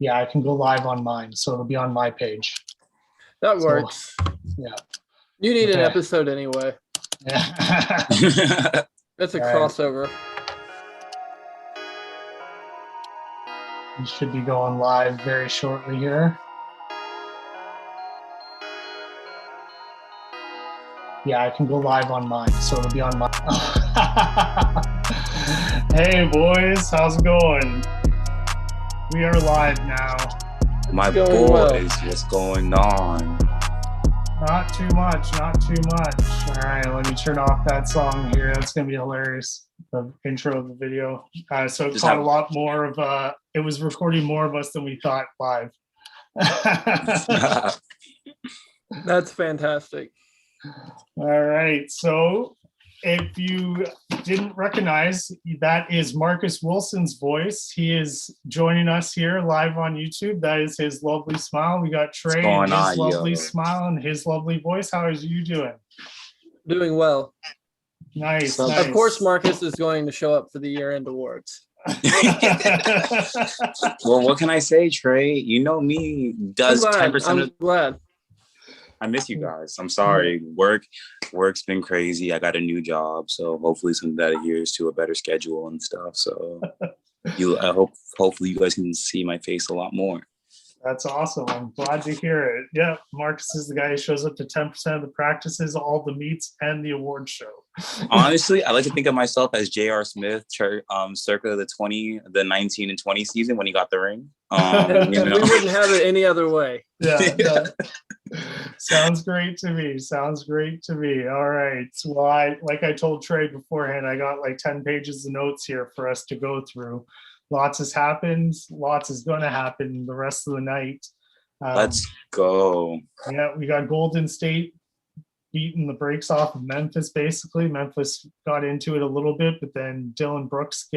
Yeah, I can go live on mine, so it'll be on my page. That works. Yeah. You need an episode anyway. Yeah. That's a crossover. We should be going live very shortly here. Yeah, I can go live on mine, so it'll be on my. Hey, boys, how's it going? We are live now. My boys, what's going on? Not too much. All right, let me turn off that song here. That's going to be hilarious. The intro of the video. So it caught a lot more of, it was recording more of us than we thought live. That's fantastic. All right, so if you didn't recognize, that is Marcus Wilson's voice. He is joining us here live on YouTube. That is his lovely smile. We got Trey and his lovely smile and his lovely voice. How are you doing? Doing well. Nice. Of course, Marcus is going to show up for the year-end awards. Well, what can I say, Trey? You know me. Does 10%? I'm glad. I miss you guys. I'm sorry. Work's been crazy. I got a new job, so hopefully something that adheres to a better schedule and stuff. So hopefully you guys can see my face a lot more. That's awesome. I'm glad to hear it. Yeah, Marcus is the guy who shows up to 10% of the practices, all the meets, and the award show. Honestly, I like to think of myself as J.R. Smith, circa the 19 and 20 season when he got the ring. We wouldn't have it any other way. Yeah. Sounds great to me. All right. Well, like I told Trey beforehand, I got like 10 pages of notes here for us to go through. Lots has happened. Lots is going to happen the rest of the night. Let's go. Yeah, we got Golden State beating the brakes off of Memphis, basically. Memphis got into it a little bit, but then Dylan Brooks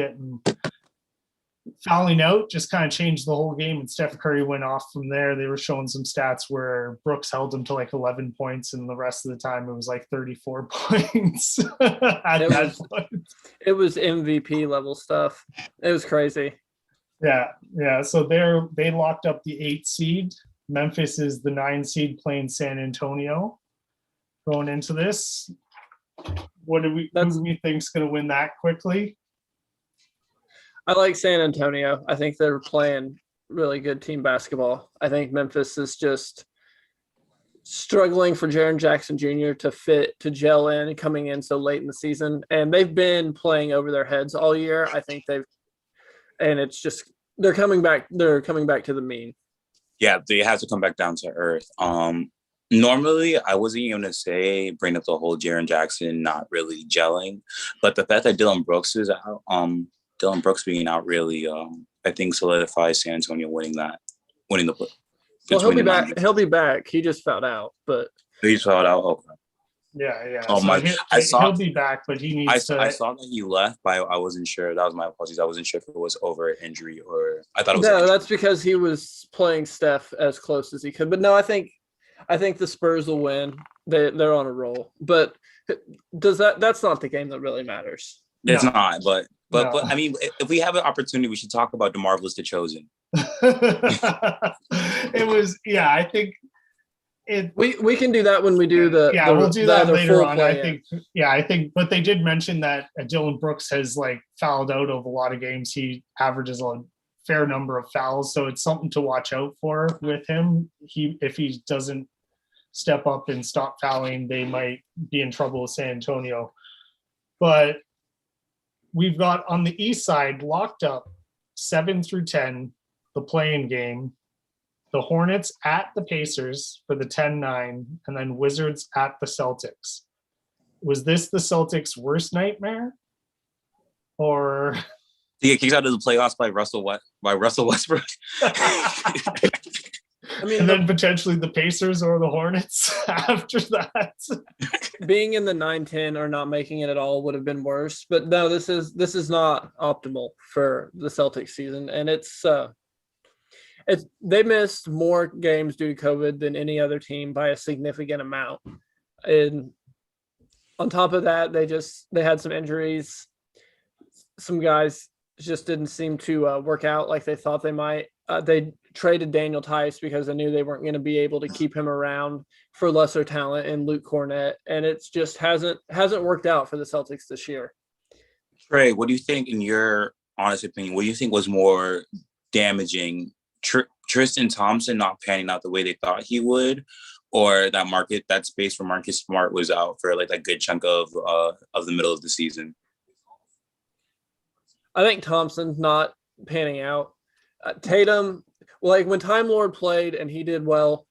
fouling out just kind of changed the whole game, and Steph Curry went off from there. They were showing some stats where Brooks held him to like 11 points, and the rest of the time it was like 34 points at that point. It was MVP level stuff. It was crazy. Yeah. So they locked up the 8 seed. Memphis is the 9 seed playing San Antonio going into this. Who do we think is going to win that quickly? I like San Antonio. I think they're playing really good team basketball. I think Memphis is just struggling for Jaren Jackson Jr. to gel in coming in so late in the season. And they've been playing over their heads all year. I think it's just, they're coming back to the mean. Yeah, they have to come back down to earth. Normally, I wasn't even going to bring up the whole Jaren Jackson not really gelling, but the fact that Dylan Brooks is out, Dylan Brooks being out really, I think, solidifies San Antonio winning the. Well, he'll be back. He'll be back. He just fouled out, but he just fouled out. Okay. Yeah. Oh my! He'll be back, but he needs to. I saw that he left, but I wasn't sure. That was my apologies. I wasn't sure if it was over injury or I thought it was. No, that's because he was playing Steph as close as he could. But no, I think the Spurs will win. They're on a roll. But that's not the game that really matters. It's not, but I mean, if we have an opportunity, we should talk about the marvelous The Chosen. It was, yeah. I think we can do that when we do we'll do that later on. I think, but they did mention that Dylan Brooks has like fouled out of a lot of games. He averages a fair number of fouls, so it's something to watch out for with him. If he doesn't step up and stop fouling, they might be in trouble with San Antonio. But we've got on the east side locked up 7 through 10, the play-in game. The Hornets at the Pacers for the 10-9, and then Wizards at the Celtics. Was this the Celtics' worst nightmare? Or to get kicked out of the playoffs by Russell Westbrook? I mean, and then potentially the Pacers or the Hornets after that. Being in the 9-10 or not making it at all would have been worse. But no, this is not optimal for the Celtics season, and they missed more games due to COVID than any other team by a significant amount. And on top of that, they had some injuries. Some guys just didn't seem to work out like they thought they might. They traded Daniel Tice because they knew they weren't going to be able to keep him around for lesser talent and Luke Cornett, and it's just hasn't worked out for the Celtics this year. Trey, what do you think, in your honest opinion, what do you think was more damaging? Tristan Thompson not panning out the way they thought he would, or that space for Marcus Smart was out for like a good chunk of the middle of the season? I think Thompson's not panning out. Tatum, like when Time Lord played and he did well,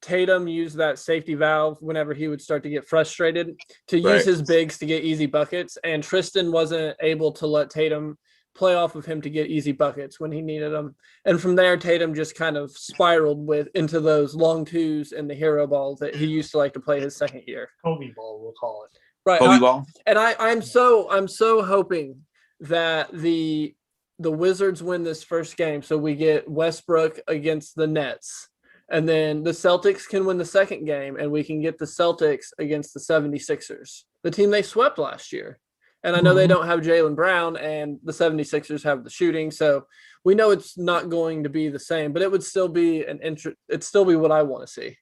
Tatum used that safety valve whenever he would start to get frustrated to use his bigs to get easy buckets. And Tristan wasn't able to let Tatum play off of him to get easy buckets when he needed them. And from there, Tatum just kind of spiraled into those long twos and the hero ball that he used to like to play his second year. Kobe ball, we'll call it. Right. Kobe ball. And I'm so hoping that the Wizards win this first game. So we get Westbrook against the Nets. And then the Celtics can win the second game, and we can get the Celtics against the 76ers, the team they swept last year. And I know they don't have Jaylen Brown, and the 76ers have the shooting. So we know it's not going to be the same, but it would still be it'd still be what I want to see.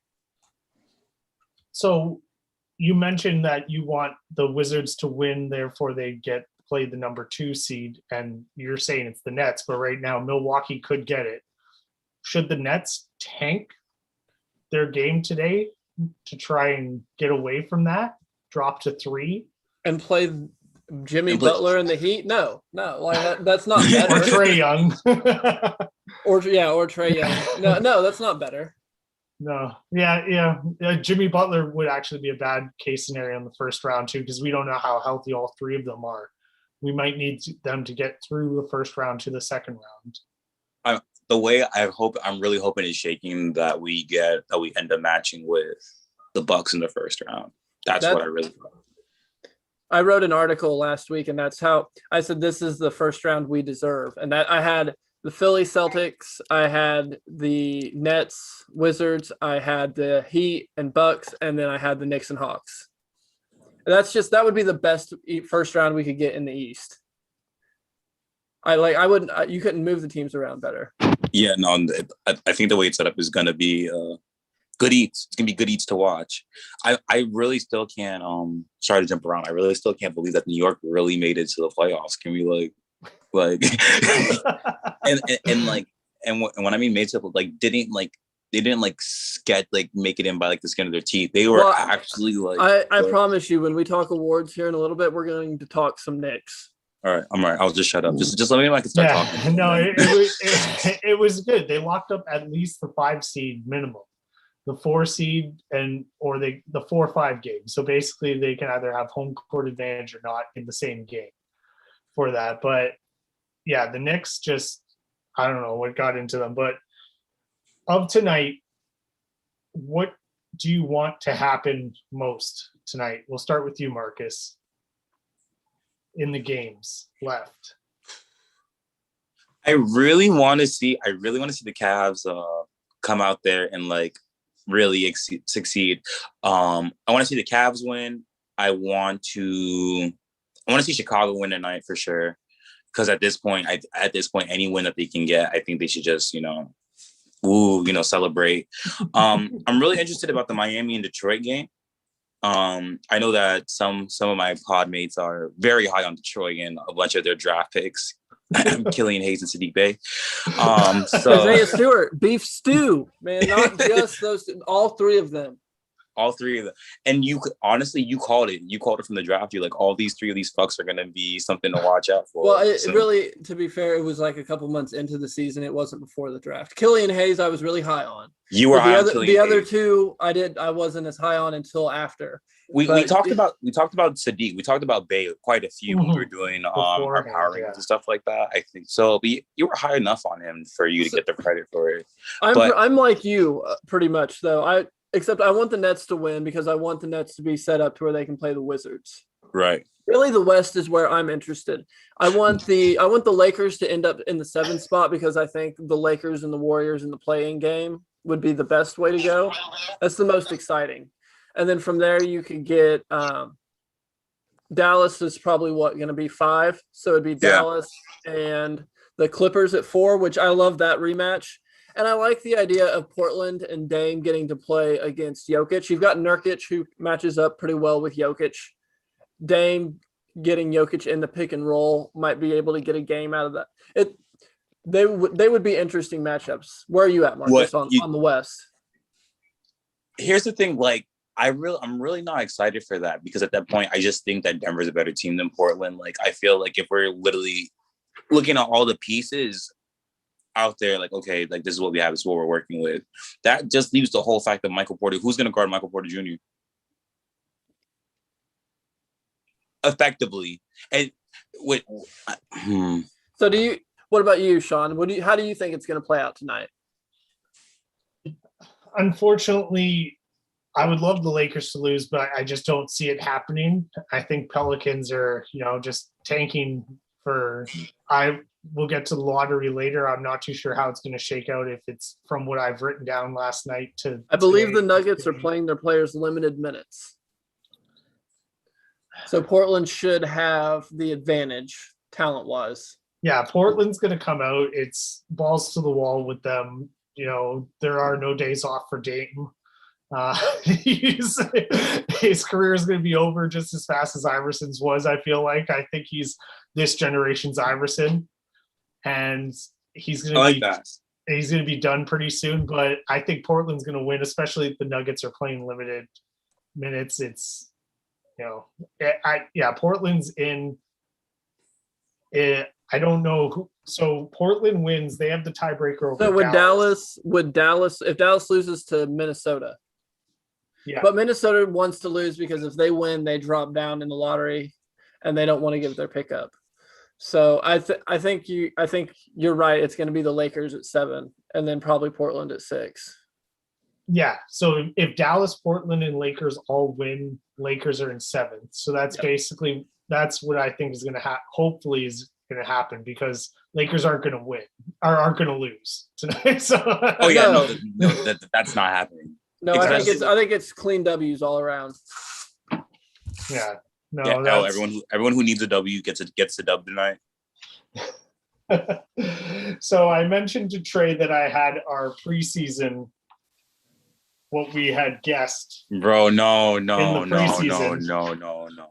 So you mentioned that you want the Wizards to win, therefore they play the number 2 seed, and you're saying it's the Nets, but right now Milwaukee could get it. Should the Nets tank their game today to try and get away from that, drop to 3? And play Jimmy Butler in the Heat? No, like that's not better. Or Trae Young. or Trae Young. No, that's not better. No. Yeah. Jimmy Butler would actually be a bad case scenario in the first round too, because we don't know how healthy all 3 of them are. We might need them to get through the first round to the second round. The way I'm really hoping is shaking that we end up matching with the Bucks in the first round. That's what I really want. I wrote an article last week, and that's how I said this is the first round we deserve. And that I had the Philly Celtics, I had the Nets, Wizards, I had the Heat and Bucks, and then I had the Knicks and Hawks. And that would be the best first round we could get in the East. You couldn't move the teams around better. Yeah, no, I think the way it's set up is going to be good eats. It's going to be good eats to watch. I really still can't, sorry to jump around. I really still can't believe that New York really made it to the playoffs. Can we and when I mean made it, they didn't make it in by the skin of their teeth. They were actually I promise you, when we talk awards here in a little bit, we're going to talk some Knicks. All right, I'm all right. I'll just shut up. Just let me know I can start talking. No, it was good. They locked up at least the 5 seed minimum, the 4 seed or the 4-5 game. So basically, they can either have home court advantage or not in the same game for that. But yeah, the Knicks just, I don't know what got into them. But of tonight, what do you want to happen most tonight? We'll start with you, Marcus. In the games left, I really want to see the Cavs come out there and really succeed. I want to see the Cavs win. I want to see Chicago win tonight for sure, because at this point, any win that they can get, I think they should just celebrate. I'm really interested about the Miami and Detroit game. I know that some of my pod mates are very high on Detroit and a bunch of their draft picks, Killian Hayes and Sadiq Bey. So Isaiah Stewart, beef stew, man, not just those, all 3 of them. All 3 of them. And you called it. You called it from the draft. You're like, all these 3 of these fucks are going to be something to watch out for. Well, really, to be fair, it was like a couple months into the season. It wasn't before the draft. Killian Hayes, I was really high on. You were high on Killian Hayes. The other 2, I wasn't as high on until after. We talked about Sadiq. We talked about Bay quite a few when we were doing our power rankings and stuff like that. I think so. But you were high enough on him for you to get the credit for it. I'm like you, pretty much though. Except I want the Nets to win because I want the Nets to be set up to where they can play the Wizards. Right. Really, the West is where I'm interested. I want the Lakers to end up in the 7th spot because I think the Lakers and the Warriors in the play-in game would be the best way to go. That's the most exciting. And then from there, you could get Dallas is probably going to be 5. So it'd be Dallas and the Clippers at 4, which I love that rematch. And I like the idea of Portland and Dame getting to play against Jokic. You've got Nurkic, who matches up pretty well with Jokic. Dame getting Jokic in the pick and roll might be able to get a game out of that. They would be interesting matchups. Where are you at, Marcus, on the West? Here's the thing, like, I'm really not excited for that, because at that point, I just think that Denver's a better team than Portland. Like, I feel like if we're literally looking at all the pieces out there, like, okay, like, this is what we have, this is what we're working with. That just leaves the whole fact of Michael Porter. Who's going to guard Michael Porter Jr.? Effectively. And So what about you, Shawn? How do you think it's going to play out tonight? Unfortunately, I would love the Lakers to lose, but I just don't see it happening. I think Pelicans are, just tanking we'll get to the lottery later. I'm not too sure how it's going to shake out, if it's from what I've written down last night to I believe the Nuggets are playing their players limited minutes. So Portland should have the advantage talent-wise. Yeah, Portland's going to come out. It's balls to the wall with them. There are no days off for Dayton. His career is going to be over just as fast as Iverson's was. I feel like I think he's this generation's Iverson, and he's going to be done pretty soon. But I think Portland's going to win, especially if the Nuggets are playing limited minutes. It's Portland's in it. I don't know who. So Portland wins. They have the tiebreaker over. So would Dallas, if Dallas loses to Minnesota? Yeah. But Minnesota wants to lose, because if they win, they drop down in the lottery, and they don't want to give their pick up. So I think you're right. It's going to be the Lakers at 7, and then probably Portland at 6. Yeah. So if Dallas, Portland, and Lakers all win, Lakers are in 7th. So that's that's what I think is going to happen. Hopefully is going to happen, because Lakers aren't going to win or aren't going to lose tonight. So that's not happening. No, exactly. I think it's clean W's all around. Yeah. No. Yeah, everyone who needs a W gets a dub tonight. So I mentioned to Trey that I had our preseason, what we had guessed. Bro, no.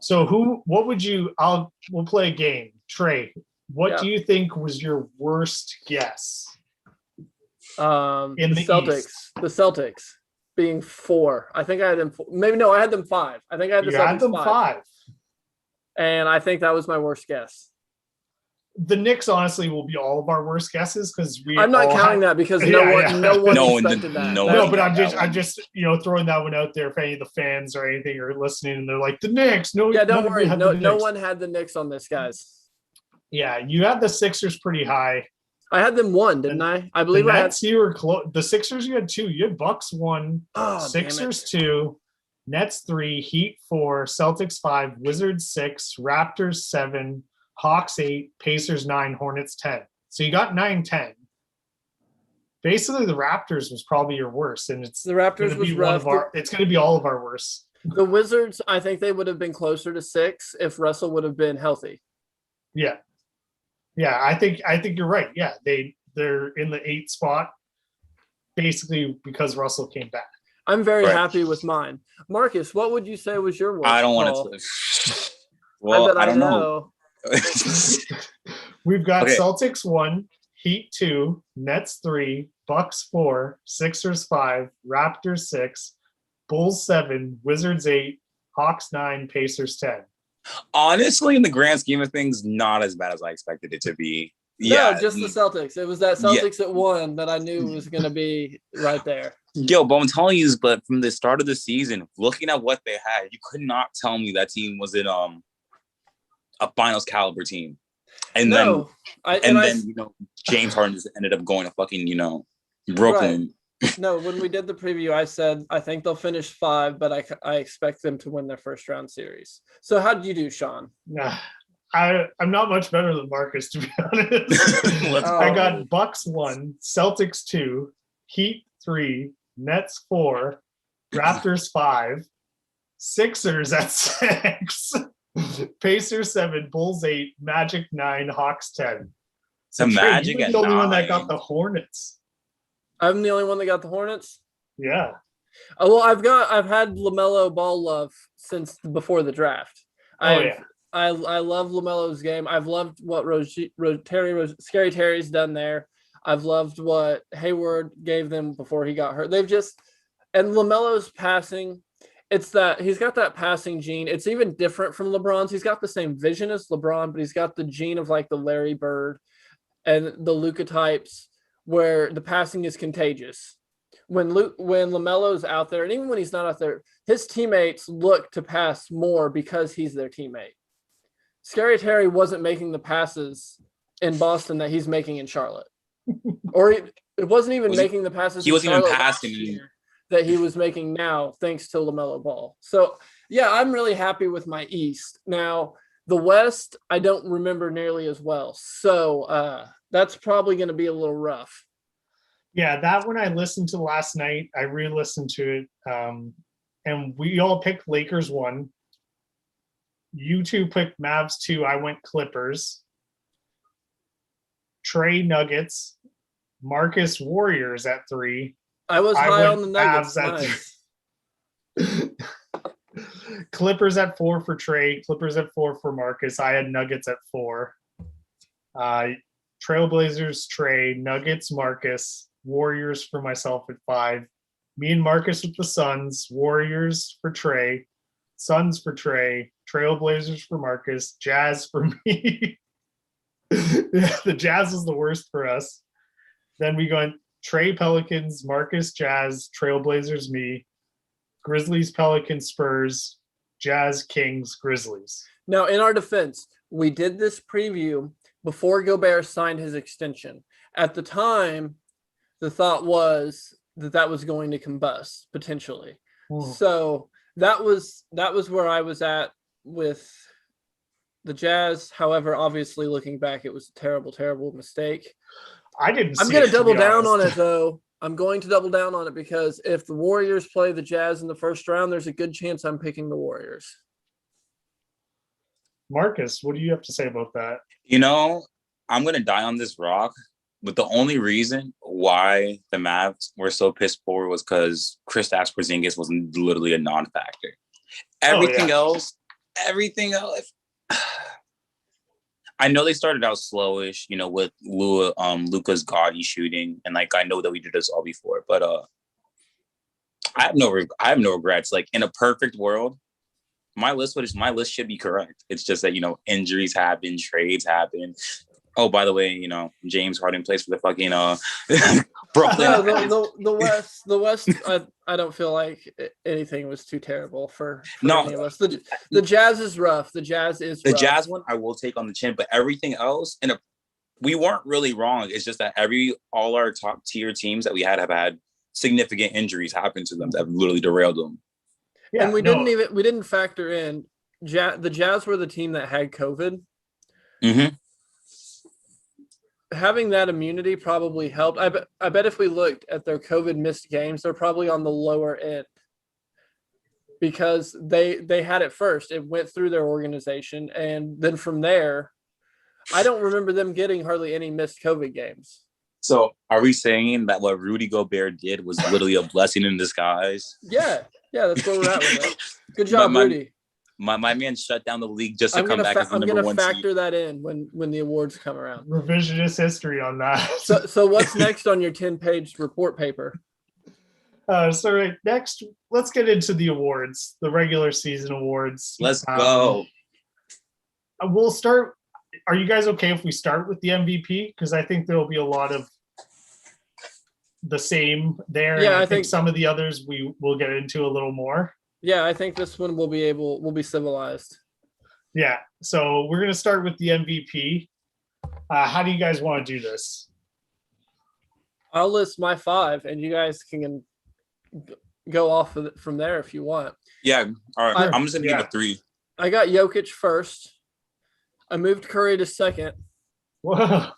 So we'll play a game. Trey, what do you think was your worst guess? In the Celtics. East? The Celtics being 4. I think I had them. Maybe no, I had them 5. I think I had the Celtics had them 5. And I think that was my worst guess. The Knicks, honestly, will be all of our worst guesses, because I'm not counting that, because no one expected that. No, but I'm just throwing that one out there if any of the fans or anything are listening and they're like, the Knicks. No, yeah, don't worry. No one had the Knicks on this, guys. Yeah, you had the Sixers pretty high. I had them 1, didn't I? I believe I had. You were close. The Sixers, you had 2. You had Bucks 1, Sixers 2, Nets 3, Heat 4, Celtics 5, Wizards 6, Raptors 7, Hawks 8, Pacers 9, Hornets 10. So you got 9-10. Basically, the Raptors was probably your worst, and the Raptors was rough. It's going to be all of our worst. The Wizards, I think they would have been closer to 6 if Russell would have been healthy. Yeah. Yeah, I think you're right. Yeah, they're in the 8th spot, basically because Russell came back. I'm very happy with mine. Marcus, what would you say was your worst? I don't want to. Well, I don't know. We've got Celtics 1, Heat 2, Nets 3, Bucks 4, Sixers 5, Raptors 6, Bulls 7, Wizards 8, Hawks 9, Pacers 10. Honestly, in the grand scheme of things, not as bad as I expected it to be. Yeah, no, just the Celtics. It was that Celtics at 1 that I knew was going to be right there. Yo, but I'm telling you, but from the start of the season, looking at what they had, you could not tell me that team was in a finals caliber team. And then James Harden just ended up going to fucking, Brooklyn. Right. No, when we did the preview, I said I think they'll finish 5, but I expect them to win their first round series. So how did you do, Shawn? I'm not much better than Marcus, to be honest. I got Bucks 1, Celtics 2, Heat 3, Nets 4, Raptors 5, Sixers at 6, Pacers 7, Bulls 8, Magic 9, Hawks 10. So the Magic the only one that got the Hornets. I'm the only one that got the Hornets. Yeah. Oh, well, I've had LaMelo Ball love since before the draft. I love LaMelo's game. I've loved what Scary Terry's done there. I've loved what Hayward gave them before he got hurt. And LaMelo's passing, it's that he's got that passing gene. It's even different from LeBron's. He's got the same vision as LeBron, but he's got the gene of like the Larry Bird and the Luka types where the passing is contagious. When LaMelo's out there, and even when he's not out there, his teammates look to pass more because he's their teammate. Scary Terry wasn't making the passes in Boston that he's making in Charlotte. It wasn't even making the passes he wasn't even passing that he was making now thanks to LaMelo Ball. So, yeah, I'm really happy with my East. Now, the West, I don't remember nearly as well. So, that's probably going to be a little rough. Yeah, that one I listened to last night. I re-listened to it. And we all picked Lakers 1. You 2 picked Mavs 2. I went Clippers. Trey Nuggets. Marcus Warriors at 3. I was high on the Nuggets. Nice. Clippers at 4 for Trey. Clippers at 4 for Marcus. I had Nuggets at 4. Trailblazers, Trey. Nuggets, Marcus. Warriors for myself at 5. Me and Marcus with the Suns. Warriors for Trey. Suns for Trey. Trailblazers for Marcus. Jazz for me. The Jazz was the worst for us. Then we go Trey Pelicans, Marcus Jazz, Trailblazers me. Grizzlies, Pelicans, Spurs. Jazz, Kings, Grizzlies. Now, in our defense, we did this preview before Gobert signed his extension. At the time, the thought was that was going to combust potentially. So that was where I was at with the Jazz. However, obviously looking back, it was a terrible, terrible mistake. I'm going to double down on it though. I'm going to double down on it because if the Warriors play the Jazz in the first round, there's a good chance I'm picking the Warriors. Marcus, what do you have to say about that? I'm going to die on this rock. But the only reason why the Mavs were so pissed poor was because Kristaps Porzingis was literally a non-factor. Everything else. I know they started out slowish, with Luka's gaudy shooting, and I know that we did this all before, but I have no regrets. Like in a perfect world, my list should be correct. It's just that injuries happen, trades happen. Oh, by the way, James Harden plays for the fucking Brooklyn. The West. I don't feel like anything was too terrible for any of us. The Jazz is rough. The Jazz Jazz one I will take on the chin, but everything else, we weren't really wrong. It's just that all our top tier teams that we have had significant injuries happen to them that have literally derailed them. Yeah, and we didn't factor in the Jazz were the team that had COVID. Mm-hmm. Having that immunity probably helped. I bet if we looked at their COVID missed games, they're probably on the lower end because they had it first. It went through their organization, and then from there, I don't remember them getting hardly any missed COVID games. So are we saying that what Rudy Gobert did was literally a blessing in disguise? Yeah, that's where we're at with it. Good job, Rudy. My man shut down the league just to come back as the number 1 seed. I'm going to factor that in when the awards come around. Revisionist history on that. So what's next on your 10-page report paper? Next, let's get into the awards, the regular season awards. Let's go. We'll start. Are you guys okay if we start with the MVP? Because I think there will be a lot of the same there. Yeah, and I think some of the others we will get into a little more. Yeah, I think this one we'll be civilized. Yeah, so we're going to start with the MVP. How do you guys want to do this? I'll list my 5, and you guys can go off of it from there if you want. Yeah, all right. I'm just going to give a 3. I got Jokic first. I moved Curry to second. Whoa.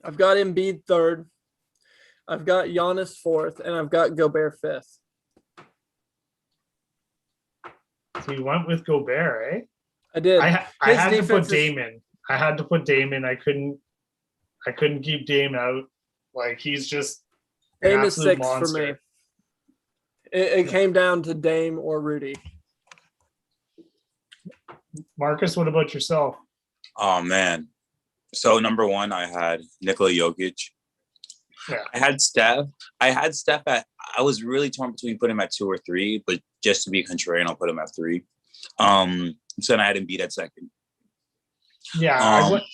I've got Embiid third. I've got Giannis fourth, and I've got Gobert fifth. So you went with Gobert, eh? I did. I had to put Damon. I couldn't keep Dame out. Like he's just Dame is 6 for me. It came down to Dame or Rudy. Marcus, what about yourself? Oh, man. So, number 1, I had Nikola Jokic. Yeah. I had Steph at, I was really torn between putting him at 2 or 3, but just to be contrarian, I'll put him at 3. So then I had Embiid at 2nd. Yeah,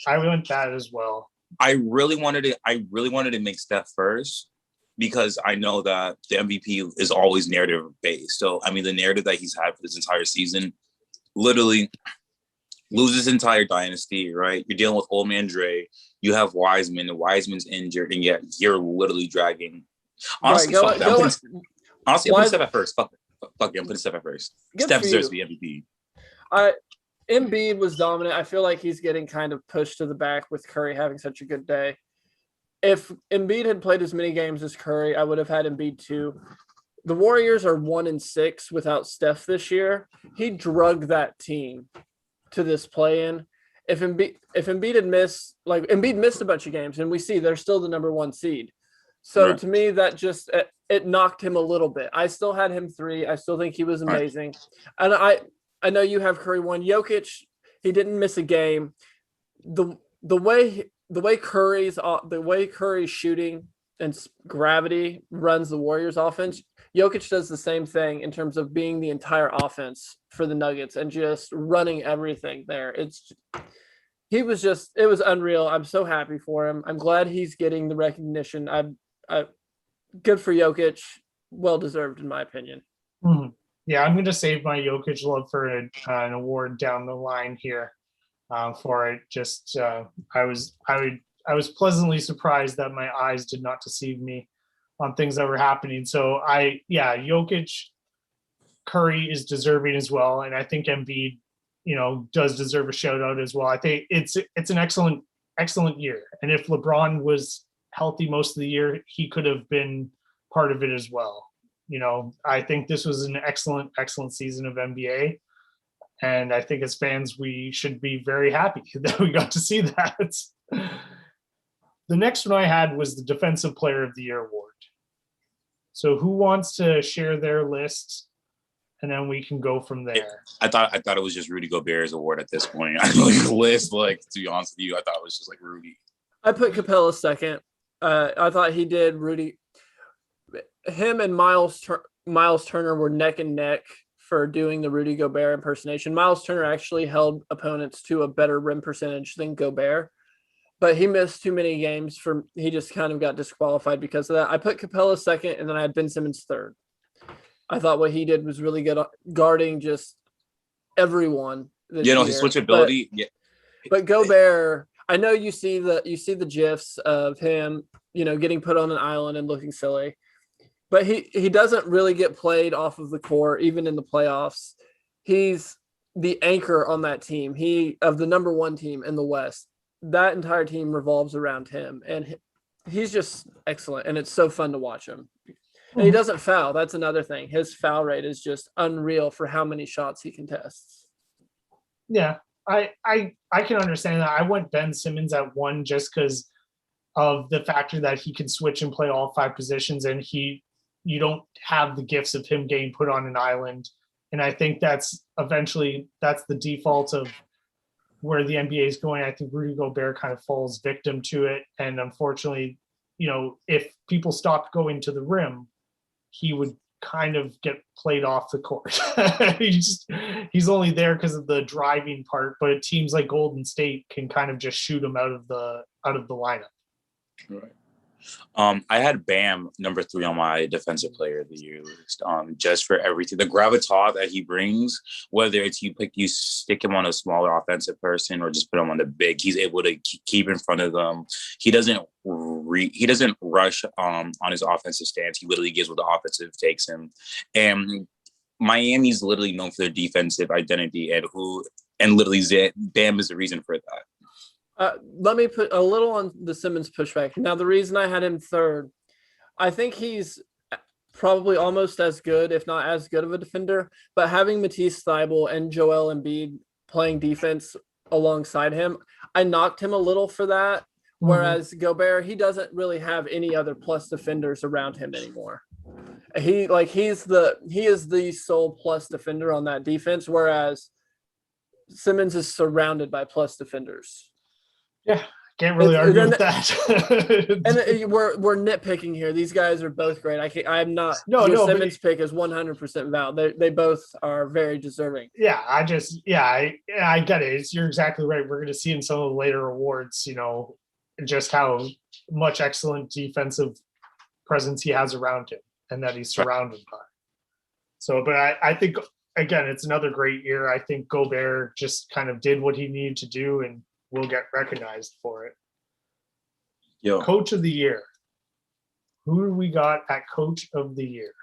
I went that as well. I really wanted to make Steph first because I know that the MVP is always narrative based. So, I mean, the narrative that he's had for this entire season, literally loses his entire dynasty, right? You're dealing with old man Dre. You have Wiseman, and Wiseman's injured, and yet you're literally dragging. Honestly, right, I'm putting Steph at first. Fuck it. I'm putting Steph at first. Steph deserves to be MVP. Embiid was dominant. I feel like he's getting kind of pushed to the back with Curry having such a good day. If Embiid had played as many games as Curry, I would have had Embiid too. The Warriors are 1-6 without Steph this year. He drugged that team to this play-in. If Embiid had missed, like Embiid missed a bunch of games, and we see they're still the number 1 seed. So to me, that just it knocked him a little bit. I still had him 3. I still think he was amazing, and I know you have Curry 1. Jokic, he didn't miss a game. The way Curry's shooting and gravity runs the Warriors offense, Jokic does the same thing in terms of being the entire offense for the Nuggets and just running everything there. It was unreal. I'm so happy for him. I'm glad he's getting the recognition. Good for Jokic. Well deserved in my opinion. Mm-hmm. Yeah, I'm going to save my Jokic love for an award down the line here for it. Just I was pleasantly surprised that my eyes did not deceive me on things that were happening. So Jokic, Curry is deserving as well, and I think Embiid, does deserve a shout out as well. I think it's an excellent year, and if LeBron was healthy most of the year, he could have been part of it as well. I think this was an excellent season of NBA. And I think as fans, we should be very happy that we got to see that. The next one I had was the Defensive Player of the Year award. So who wants to share their list? And then we can go from there. I thought it was just Rudy Gobert's award at this point. I don't know the list, to be honest with you, I thought it was just like Rudy. I put Capella second. I thought he did. Rudy. Him and Miles Turner were neck and neck for doing the Rudy Gobert impersonation. Miles Turner actually held opponents to a better rim percentage than Gobert, but he missed too many games he just kind of got disqualified because of that. I put Capella second, and then I had Ben Simmons third. I thought what he did was really good guarding just everyone. His switchability. But Gobert, I know you see the GIFs of him, getting put on an island and looking silly. But he doesn't really get played off of the court, even in the playoffs. He's the anchor on that team. Of the number 1 team in the West. That entire team revolves around him, and he's just excellent. And it's so fun to watch him. And he doesn't foul. That's another thing. His foul rate is just unreal for how many shots he contests. Yeah, I can understand that. I went Ben Simmons at 1 just because of the factor that he can switch and play all 5 positions, and you don't have the gifts of him getting put on an island. And I think that's the default of where the NBA is going. I think Rudy Gobert kind of falls victim to it. And unfortunately, if people stopped going to the rim, he would kind of get played off the court. He's only there because of the driving part, but teams like Golden State can kind of just shoot him out of the lineup. Right. I had Bam number 3 on my Defensive Player of the Year list. Just for everything, the gravitas that he brings, whether it's you stick him on a smaller offensive person or just put him on the big, he's able to keep in front of them. He doesn't rush on his offensive stance. He literally gives what the offensive takes him. And Miami's literally known for their defensive identity, and literally Bam is the reason for that. Let me put a little on the Simmons pushback. Now, the reason I had him third, I think he's probably almost as good, if not as good of a defender, but having Matisse Thybulle and Joel Embiid playing defense alongside him, I knocked him a little for that, Whereas Gobert, he doesn't really have any other plus defenders around him anymore. He is the sole plus defender on that defense, whereas Simmons is surrounded by plus defenders. Yeah, can't really argue with that. And we're nitpicking here. These guys are both great. I'm not. Your Simmons pick is 100% valid. They both are very deserving. Yeah, I get it. You're exactly right. We're going to see in some of the later awards, just how much excellent defensive presence he has around him and that he's surrounded by. So, but I think, again, it's another great year. I think Gobert just kind of did what he needed to do and will get recognized for it. Coach of the year. Who do we got at Coach of the Year?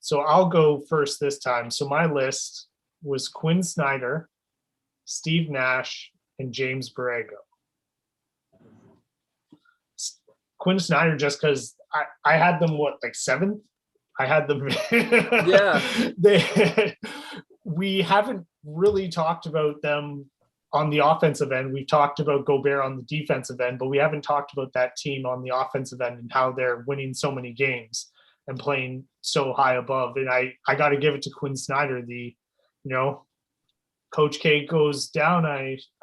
So I'll go first this time. So my list was Quinn Snyder, Steve Nash, and James Borrego. Quinn Snyder, just because I had them, seventh? I had them. Yeah. We haven't really talked about them on the offensive end. We've talked about Gobert on the defensive end, but we haven't talked about that team on the offensive end and how they're winning so many games and playing so high above. And I got to give it to Quinn Snyder. Coach K goes down.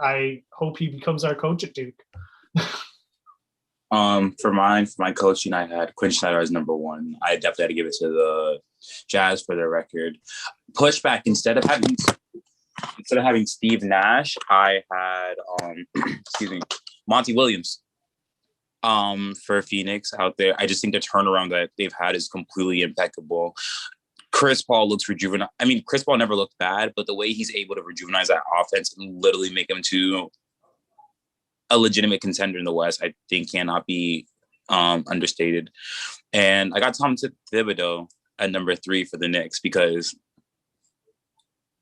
I hope he becomes our coach at Duke. For my coaching, I had Quinn Snyder as number one. I definitely had to give it to the Jazz for their record. Pushback, instead of having Steve Nash, I had Monty Williams for Phoenix out there. I just think the turnaround that they've had is completely impeccable. Chris Paul looks rejuvenated. I mean, Chris Paul never looked bad, but the way he's able to rejuvenize that offense and literally make him to a legitimate contender in the West, I think cannot be understated. And I got Tom Thibodeau at number 3 for the Knicks because,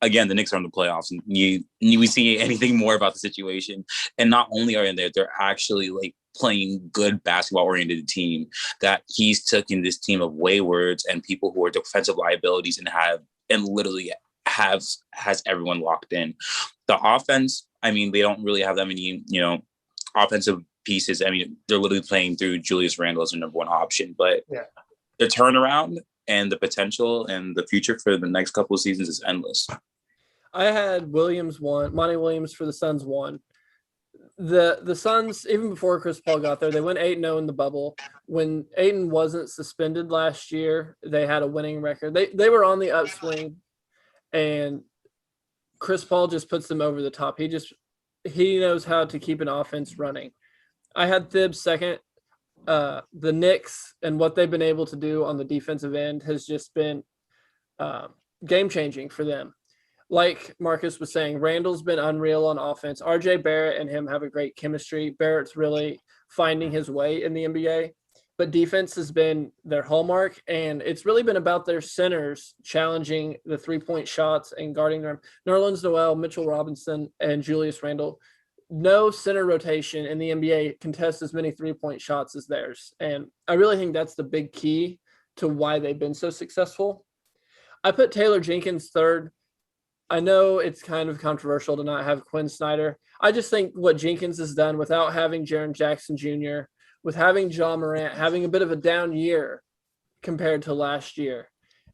again, the Knicks are in the playoffs, and we see anything more about the situation. And not only are they're actually playing good basketball-oriented team. That he's taken this team of waywards and people who are defensive liabilities and literally has everyone locked in. The offense, I mean, they don't really have that many, offensive pieces. I mean, they're literally playing through Julius Randle as their number one option, but the turnaround and the potential and the future for the next couple of seasons is endless. I had Monty Williams for the Suns 1. The Suns, even before Chris Paul got there, they went 8-0 in the bubble. When Ayton wasn't suspended last year, they had a winning record. They were on the upswing, and Chris Paul just puts them over the top. He knows how to keep an offense running. I had Thibs second. The Knicks and what they've been able to do on the defensive end has just been game-changing for them. Like Marcus was saying, Randall's been unreal on offense. RJ Barrett and him have a great chemistry. Barrett's really finding his way in the NBA. But defense has been their hallmark, and it's really been about their centers challenging the three-point shots and guarding them. Nerlens Noel, Mitchell Robinson, and Julius Randle. No center rotation in the NBA contests as many three-point shots as theirs. And I really think that's the big key to why they've been so successful. I put Taylor Jenkins third. I know it's kind of controversial to not have Quinn Snyder. I just think what Jenkins has done without having Jaren Jackson Jr., with having John Morant, having a bit of a down year compared to last year,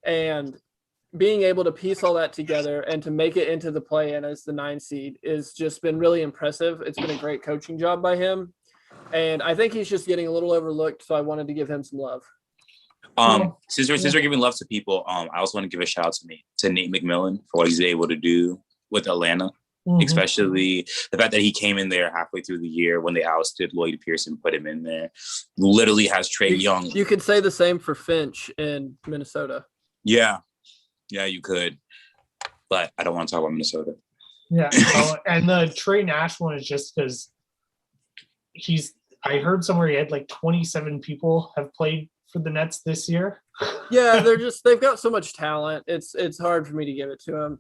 and being able to piece all that together and to make it into the play-in as the 9 seed is just been really impressive. It's been a great coaching job by him. And I think he's just getting a little overlooked, so I wanted to give him some love. Since we're giving love to people, I also want to give a shout out to Nate McMillan for what he's able to do with Atlanta, especially the fact that he came in there halfway through the year when they ousted Lloyd Pierce and put him in there. Literally has Trae Young. You could say the same for Finch in Minnesota. Yeah, you could, but I don't want to talk about Minnesota. Yeah, and the Trey Nash one is just because I heard somewhere he had 27 people have played for the Nets this year. Yeah, they've got so much talent. It's hard for me to give it to them.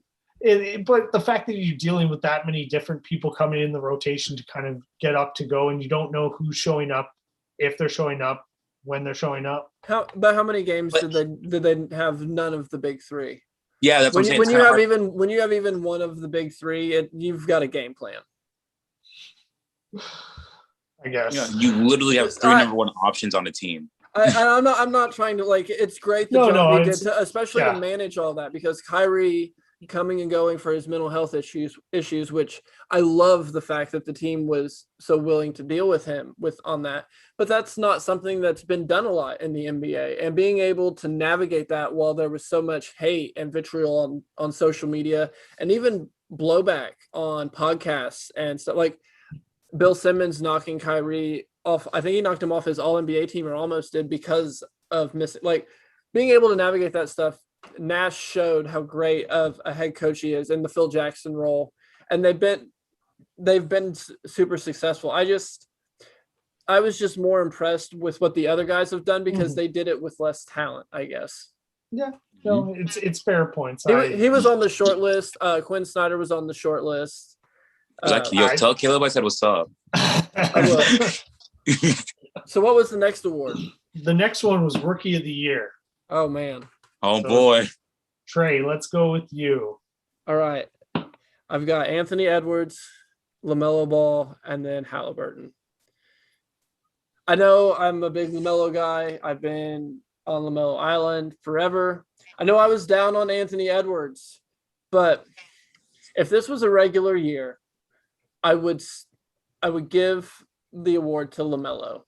But the fact that you're dealing with that many different people coming in the rotation to kind of get up to go, and you don't know who's showing up, if they're showing up, when they're showing up. How many games did they have none of the big three? Yeah, that's what I'm saying. When you have even one of the big three, you've got a game plan. I guess. Yeah, you literally have three number one options on the team. I'm not trying to it's great the job he did to, especially to manage all that, because Kyrie coming and going for his mental health issues, which I love the fact that the team was so willing to deal with him on that. But that's not something that's been done a lot in the NBA, and being able to navigate that while there was so much hate and vitriol on social media and even blowback on podcasts and stuff, like Bill Simmons knocking Kyrie off. I think he knocked him off his All-NBA team, or almost did, because of missing. Like, being able to navigate that stuff, Nash showed how great of a head coach he is in the Phil Jackson role, and they've been super successful. I was just more impressed with what the other guys have done, because they did it with less talent, I guess. Yeah, no, it's fair points. He was on the short list. Quinn Snyder was on the short list. Tell Caleb I said what's up. So what was the next award? The next one was Rookie of the Year. Oh, man. Oh, boy. Trey, let's go with you. All right. I've got Anthony Edwards, LaMelo Ball, and then Halliburton. I know I'm a big LaMelo guy. I've been on LaMelo Island forever. I know I was down on Anthony Edwards, but if this was a regular year, I would give the award to LaMelo.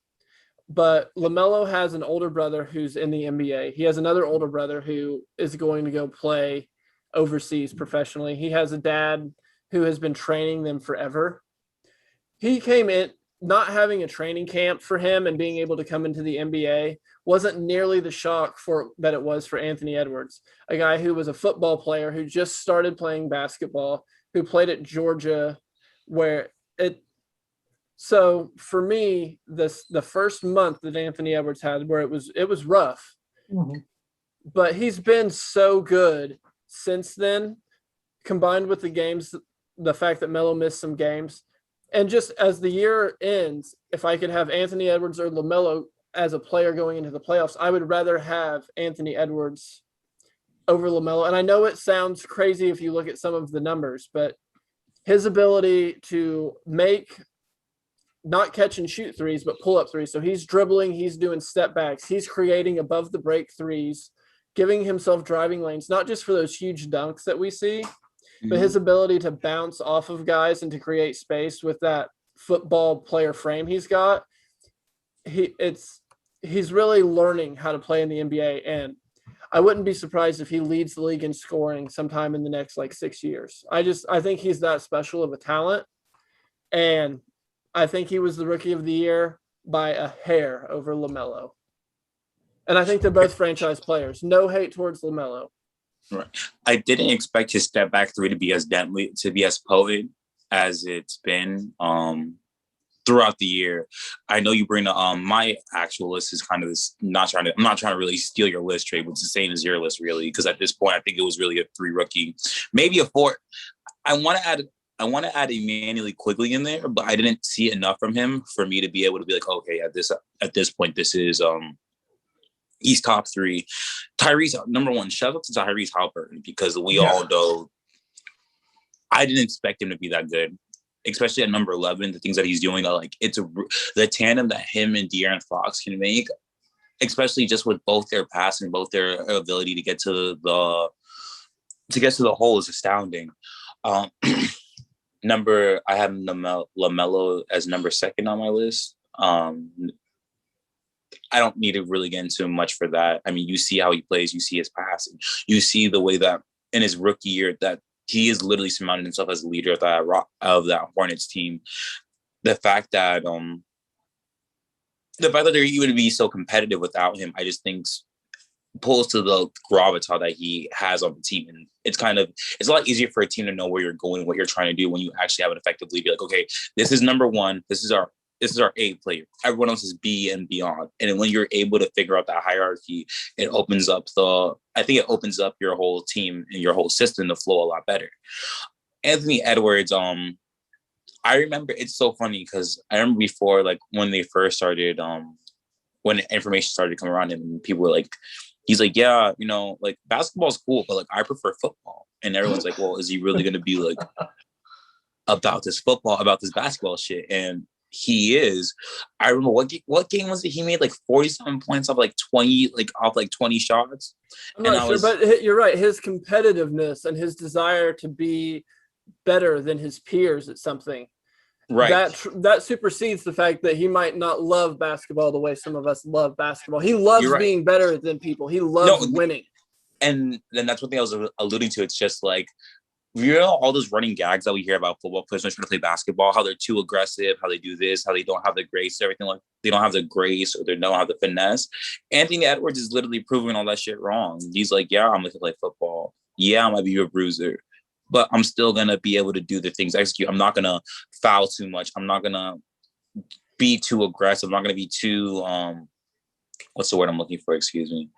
But LaMelo has an older brother who's in the NBA. He has another older brother who is going to go play overseas professionally. He has a dad who has been training them forever. He came in, not having a training camp for him and being able to come into the NBA wasn't nearly the shock that it was for Anthony Edwards, a guy who was a football player who just started playing basketball, who played at Georgia, so for me, the first month that Anthony Edwards had, where it was rough, but he's been so good since then, combined with the fact that Melo missed some games. And just as the year ends, if I could have Anthony Edwards or LaMelo as a player going into the playoffs, I would rather have Anthony Edwards over LaMelo. And I know it sounds crazy if you look at some of the numbers, but his ability to not catch and shoot threes, but pull up threes. So he's dribbling, he's doing step backs, he's creating above the break threes, giving himself driving lanes, not just for those huge dunks that we see, but his ability to bounce off of guys and to create space with that football player frame he's got. He's really learning how to play in the NBA, and I wouldn't be surprised if he leads the league in scoring sometime in the next 6 years. I think he's that special of a talent, and I think he was the Rookie of the Year by a hair over LaMelo. And I think they're both franchise players. No hate towards LaMelo. Right. I didn't expect his step back three to be as potent as it's been throughout the year. I know you bring my actual list is kind of this. I'm not trying to really steal your list, Trey, but it's the same as your list, really, because at this point I think it was really a 3 rookie, maybe a 4. I want to add Emmanuel Quigley in there, but I didn't see enough from him for me to be able to be like, okay, at this point, this is he's top 3. Tyrese, number 1, shout out to Tyrese Halliburton, because we all know I didn't expect him to be that good, especially at number 11. The things that he's doing are the tandem that him and De'Aaron Fox can make, especially just with both their pass and both their ability to get to the hole is astounding. I have LaMelo as number 2 on my list. I don't need to really get into much for that. I mean, you see how he plays, you see his passing, you see the way that in his rookie year that he is literally surmounted himself as a leader of that Hornets team. The fact that they're even to be so competitive without him, I just think pulls to the gravitas that he has on the team. And it's a lot easier for a team to know where you're going, what you're trying to do, when you actually have it effectively be like, okay, this is number 1. This is our A player. Everyone else is B and beyond. And when you're able to figure out that hierarchy, it opens up your whole team and your whole system to flow a lot better. Anthony Edwards, I remember, it's so funny because I remember before, when they first started, when information started coming around him, people were like, he's like, yeah, basketball's cool, but I prefer football. And everyone's like, well, is he really going to be about this basketball shit? And he is. I remember what game was it? He made like 47 points off like 20 shots. I'm not sure, but you're right. His competitiveness and his desire to be better than his peers at something, right? That supersedes the fact that he might not love basketball the way some of us love basketball. He loves being better than people. He loves winning. And then that's one thing I was alluding to. It's just like, you know, all those running gags that we hear about football players trying to play basketball, how they're too aggressive, how they do this, how they don't have the grace, everything, like they don't have the grace or they don't have the finesse. Anthony Edwards is literally proving all that shit wrong. He's like, yeah, I'm going to play football. Yeah, I might be a bruiser, but I'm still going to be able to do the things, execute. I'm not going to foul too much. I'm not going to be too aggressive. I'm not going to be too, what's the word I'm looking for? Excuse me.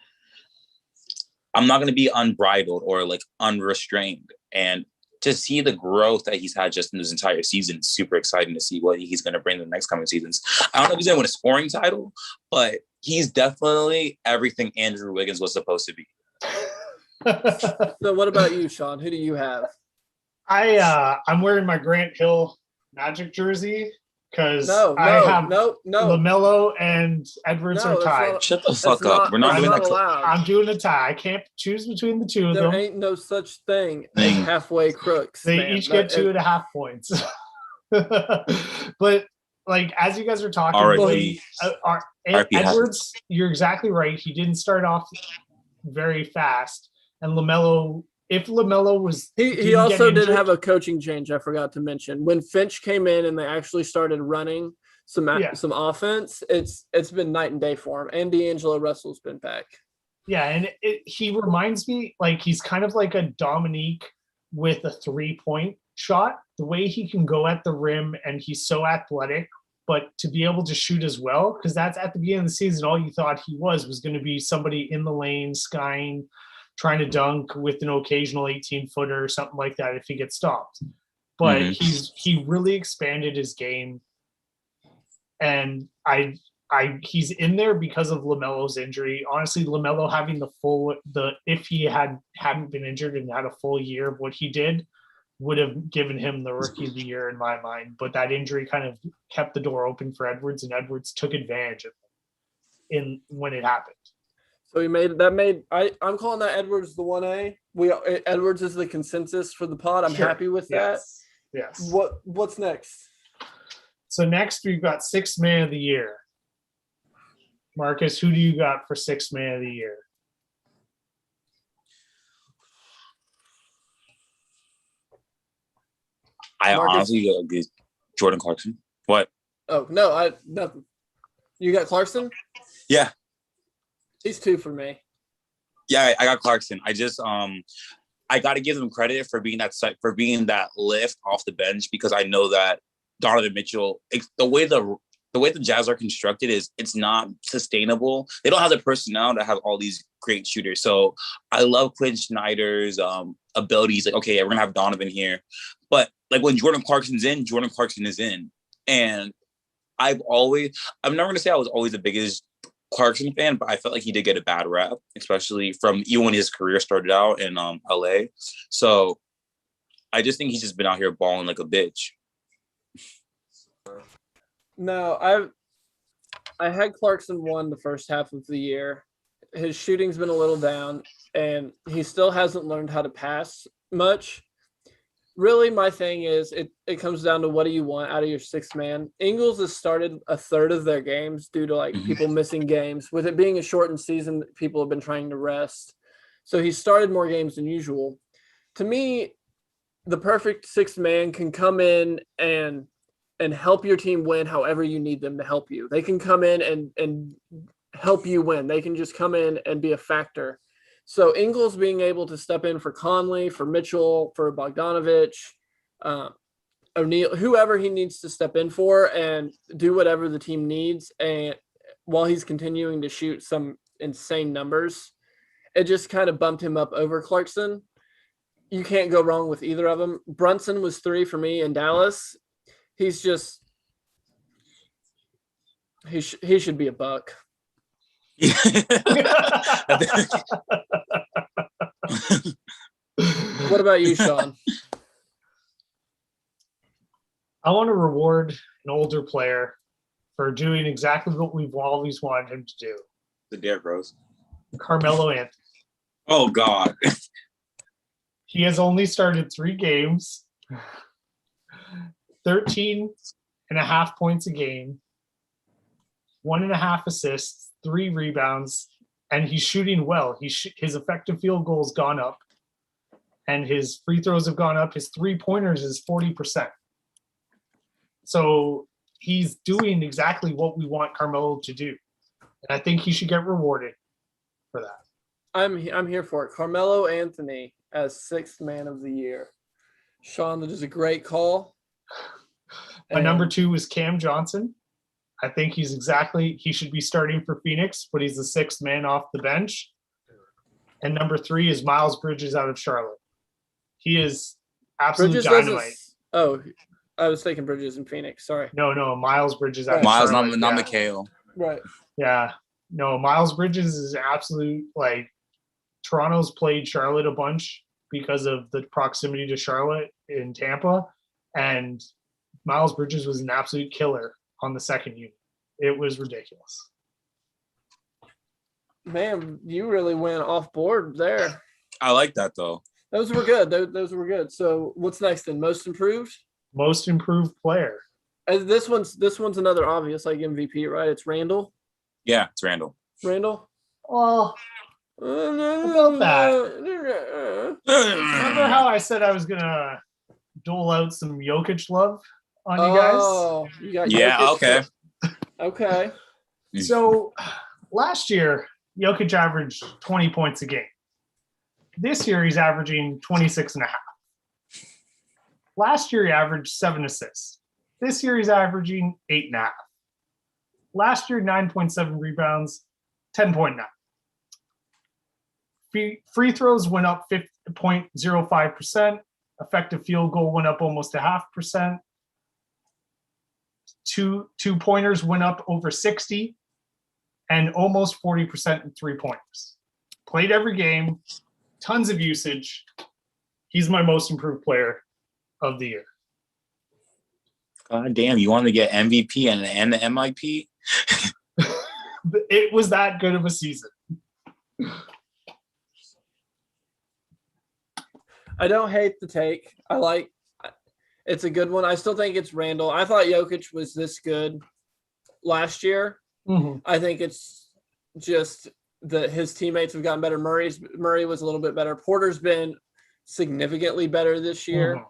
I'm not going to be unbridled or like unrestrained. And to see the growth that he's had just in this entire season, is super exciting to see what he's going to bring in the next coming seasons. I don't know if he's going to win a scoring title, but he's definitely everything Andrew Wiggins was supposed to be. So what about you, Shawn? Who do you have? I'm wearing my Grant Hill Magic jersey because LaMelo and Edwards are tied. Shut the fuck up. We're not doing that. I'm doing a tie. I can't choose between the two of them. There ain't no such thing as halfway crooks. They each get 2.5 points. But like, as you guys are talking, Edwards, you're exactly right. He didn't start off very fast. And LaMelo, if LaMelo was... He also did have a coaching change I forgot to mention. When Finch came in and they actually started running some offense, it's been night and day for him. And D'Angelo Russell's been back. Yeah, and he reminds me, like, he's kind of like a Dominique with a 3-point shot. The way he can go at the rim, and he's so athletic, but to be able to shoot as well, because that's at the beginning of the season, all you thought he was going to be somebody in the lane, skying, trying to dunk with an occasional 18-footer or something like that if he gets stopped. But he really expanded his game, and he's in there because of LaMelo's injury. Honestly, LaMelo having if he hadn't been injured and had a full year of what he did, would have given him the rookie of the year in my mind. But that injury kind of kept the door open for Edwards, and Edwards took advantage of it when it happened. So I'm calling that Edwards the 1A. Edwards is the consensus for the pod. I'm happy with that. Yes. What's next? So next we've got Sixth Man of the Year. Marcus, who do you got for Sixth Man of the Year? Honestly get Jordan Clarkson. What? Oh no, nothing. You got Clarkson? Yeah. He's 2 for me. Yeah, I got Clarkson. I just I got to give them credit for being that lift off the bench, because I know that Donovan Mitchell, the way the Jazz are constructed is it's not sustainable. They don't have the personnel to have all these great shooters. So I love Quinn Snyder's abilities. Like, okay, we're gonna have Donovan here, but like when Jordan Clarkson's in, Jordan Clarkson is in. And I'm never gonna say I was always the biggest Clarkson fan, but I felt like he did get a bad rap, especially from even when his career started out in LA. So I just think he's just been out here balling like a bitch. No, I had Clarkson 1 the first half of the year. His shooting's been a little down, and he still hasn't learned how to pass much. Really, my thing is it comes down to what do you want out of your sixth man. Ingles has started a third of their games due to people missing games. With it being a shortened season, people have been trying to rest. So he started more games than usual. To me, the perfect sixth man can come in and help your team win however you need them to help you. They can come in and help you win. They can just come in and be a factor. So Ingles being able to step in for Conley, for Mitchell, for Bogdanovich, O'Neal, whoever he needs to step in for and do whatever the team needs, and while he's continuing to shoot some insane numbers, it just kind of bumped him up over Clarkson. You can't go wrong with either of them. Brunson was 3 for me in Dallas. He's just he should be a buck. What about you, Shawn? I want to reward an older player, for doing exactly what we've always wanted him to do. The Derrick Rose. Carmelo Anthony. Oh God. He has only started 3 games, 13.5 points a game, 1.5 assists, 3 rebounds, and he's shooting well. His effective field goal has gone up, and his free throws have gone up. His 3-pointers is 40%. So he's doing exactly what we want Carmelo to do, and I think he should get rewarded for that. I'm here for it. Carmelo Anthony as 6th man of the year. Shawn, that is a great call. My number 2 is Cam Johnson. I think he should be starting for Phoenix, but he's the 6th man off the bench. And number 3 is Miles Bridges out of Charlotte. He is absolute dynamite. I was thinking Bridges in Phoenix. Sorry. No, Miles Bridges out of Miles, Charlotte. not McHale. Right. Yeah. No, Miles Bridges is absolute, like, Toronto's played Charlotte a bunch because of the proximity to Charlotte in Tampa, and Miles Bridges was an absolute killer on the second unit. It was ridiculous. Man, you really went off board there. I like that though. Those were good. Those were good. So what's next then? Most improved? Most improved player. This one's another obvious like MVP, right? It's Randall. Yeah, it's Randall. Randall? Well, about that. Remember how I said I was gonna dole out some Jokic love on you guys? Oh, you got yeah, Jokic. okay. Okay. So last year, Jokic averaged 20 points a game. This year, he's averaging 26.5. Last year, he averaged 7 assists. This year, he's averaging 8.5. Last year, 9.7 rebounds, 10.9. Free throws went up 0.05%. Effective field goal went up almost 0.5%. Two pointers went up over 60, and almost 40% in 3-pointers. Played every game, tons of usage. He's my most improved player of the year. God damn, you want to get MVP and the MIP? It was that good of a season. I don't hate the take. It's a good one. I still think it's Randall. I thought Jokic was this good last year. Mm-hmm. I think it's just that his teammates have gotten better. Murray was a little bit better. Porter's been significantly better this year. Mm-hmm.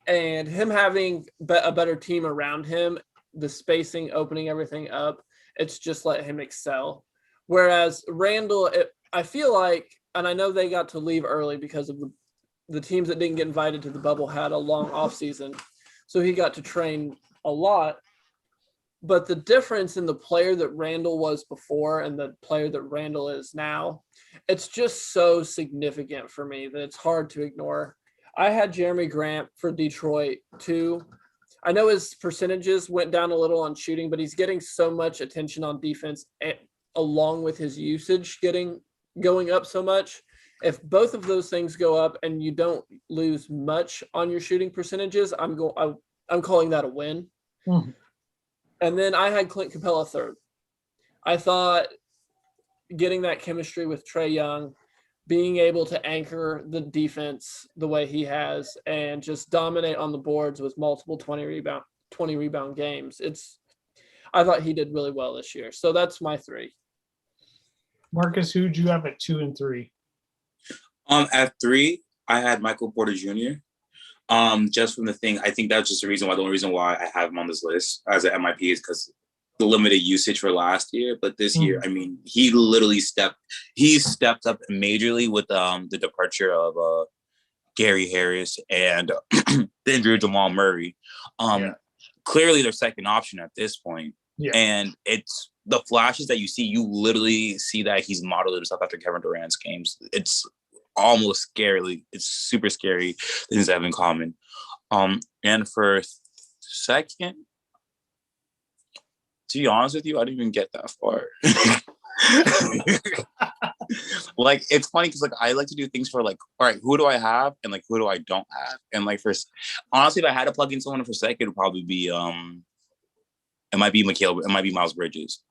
And him having a better team around him, the spacing, opening everything up, it's just let him excel. Whereas Randall, I feel like, and I know they got to leave early because of the teams that didn't get invited to the bubble had a long offseason. So he got to train a lot. But the difference in the player that Randall was before and the player that Randall is now, it's just so significant for me that it's hard to ignore. I had Jeremy Grant for Detroit too. I know his percentages went down a little on shooting, but he's getting so much attention on defense along with his usage going up so much. If both of those things go up and you don't lose much on your shooting percentages, I'm calling that a win. Mm-hmm. And then I had Clint Capella third. I thought getting that chemistry with Trae Young, being able to anchor the defense the way he has and just dominate on the boards with multiple 20 rebound games. I thought he did really well this year. So that's my 3. Marcus, who'd you have at 2 and 3? At 3, I had Michael Porter Jr. Just from the thing, I think that's just the only reason why I have him on this list as an MIP is because the limited usage for last year. But this year, I mean, he literally stepped up majorly with the departure of Gary Harris and the injury of Jamal Murray. Clearly their second option at this point. Yeah. And it's the flashes that you see, you literally see that he's modeled himself after Kevin Durant's games. It's almost scary. It's super scary things that have in common. And for second, to be honest with you, I didn't even get that far. Like, it's funny because, like, I like to do things for, like, all right, who do I have and, like, who do I don't have? And, like, honestly, if I had to plug in someone for second, it would probably be It might be Mikal. It might be Miles Bridges.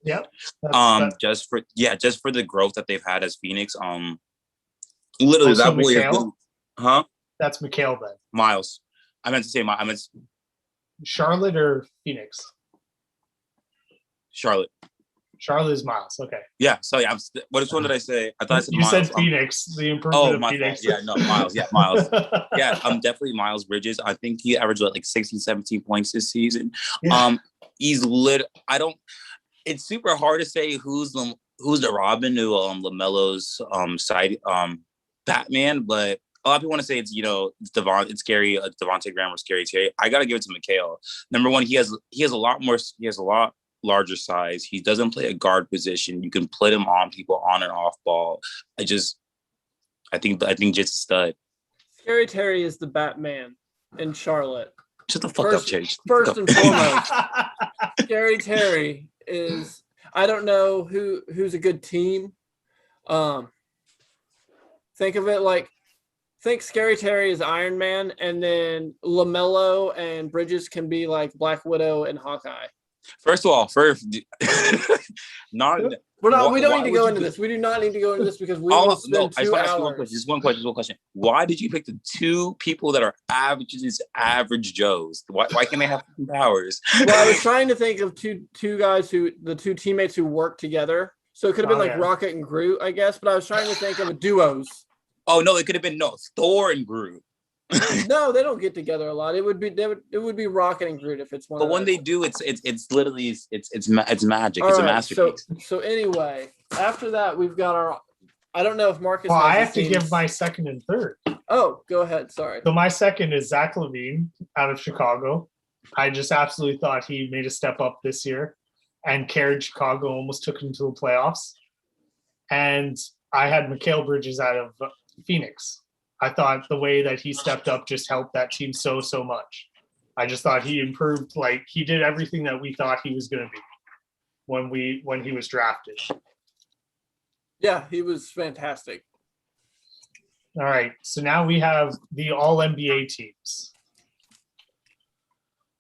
Yep. Just for the growth that they've had as Phoenix. Literally Also that boy Mikal? Huh? That's Mikal then. Miles. I meant to say Charlotte or Phoenix? Charlotte. Charlotte is Miles. Okay. Yeah. So yeah. Which one did I say? I thought I said you Miles. said Phoenix. The improvement of my Phoenix. fault. Yeah. No, Miles. Yeah, Miles. Yeah. I'm definitely Miles Bridges. I think he averaged like 16, 17 points this season. Yeah. He's lit. It's super hard to say who's the Robin to LaMelo's side Batman, but a lot of people want to say it's it's scary Devontae Graham or Scary Terry. I gotta give it to Mikal. Number one, he has a lot larger size. He doesn't play a guard position. You can put him on people on and off ball. I think just a stud. Scary Terry is the Batman in Charlotte. Shut the fuck up, Chase. First and foremost, Scary Terry is. I don't know who's a good team. Think of it like. Think Scary Terry is Iron Man, and then LaMelo and Bridges can be like Black Widow and Hawkeye. First of all, we don't need to go into this. We do not need to go into this because we will spend 2 hours. Just one question. Why did you pick the two people that are average Joes? Why can't they have powers? Well, I was trying to think of two guys the two teammates who work together. So it could have been like Rocket and Groot, I guess. But I was trying to think of duos. Oh no, it could have been Thor and Groot. No, they don't get together a lot. It would be Rocket and Groot if it's one. But when they do, it's literally it's magic. It's a masterpiece. So anyway, after that we've got our. I don't know if Marcus. Well, I have to give my second and third. Oh, go ahead. Sorry. So my second is Zach LaVine out of Chicago. I just absolutely thought he made a step up this year and carried Chicago, almost took him to the playoffs. And I had Mikal Bridges out of Phoenix. I thought the way that he stepped up just helped that team so much. I just thought he improved. Like he did everything that we thought he was going to be when he was drafted. Yeah, he was fantastic. All right, so now we have the All NBA teams.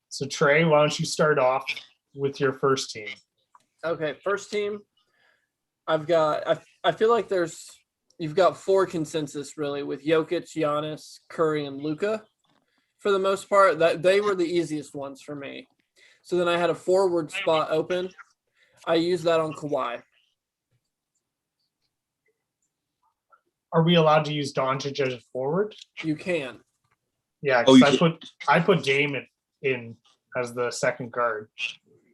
So Trey, why don't you start off with your first team? Okay, first team. I feel like you've got 4 consensus really with Jokic, Giannis, Curry, and Luka. For the most part, that they were the easiest ones for me. So then I had a forward spot open. I used that on Kawhi. Are we allowed to use Doncic as a forward? You can. Yeah, because I put Dame in as the second guard.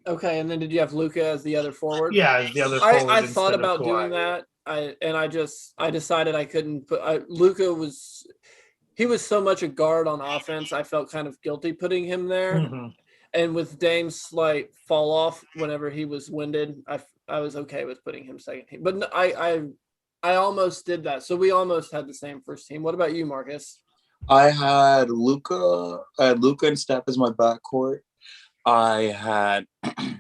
Okay, and then did you have Luka as the other forward? Yeah, as the other forward. I thought about doing that. I decided I couldn't put Luka was so much a guard on offense. I felt kind of guilty putting him there. Mm-hmm. And with Dame's slight fall off whenever he was winded, I was okay with putting him second team. But I almost did that. So we almost had the same first team. What about you, Marcus? I had Luka and Steph as my backcourt. I had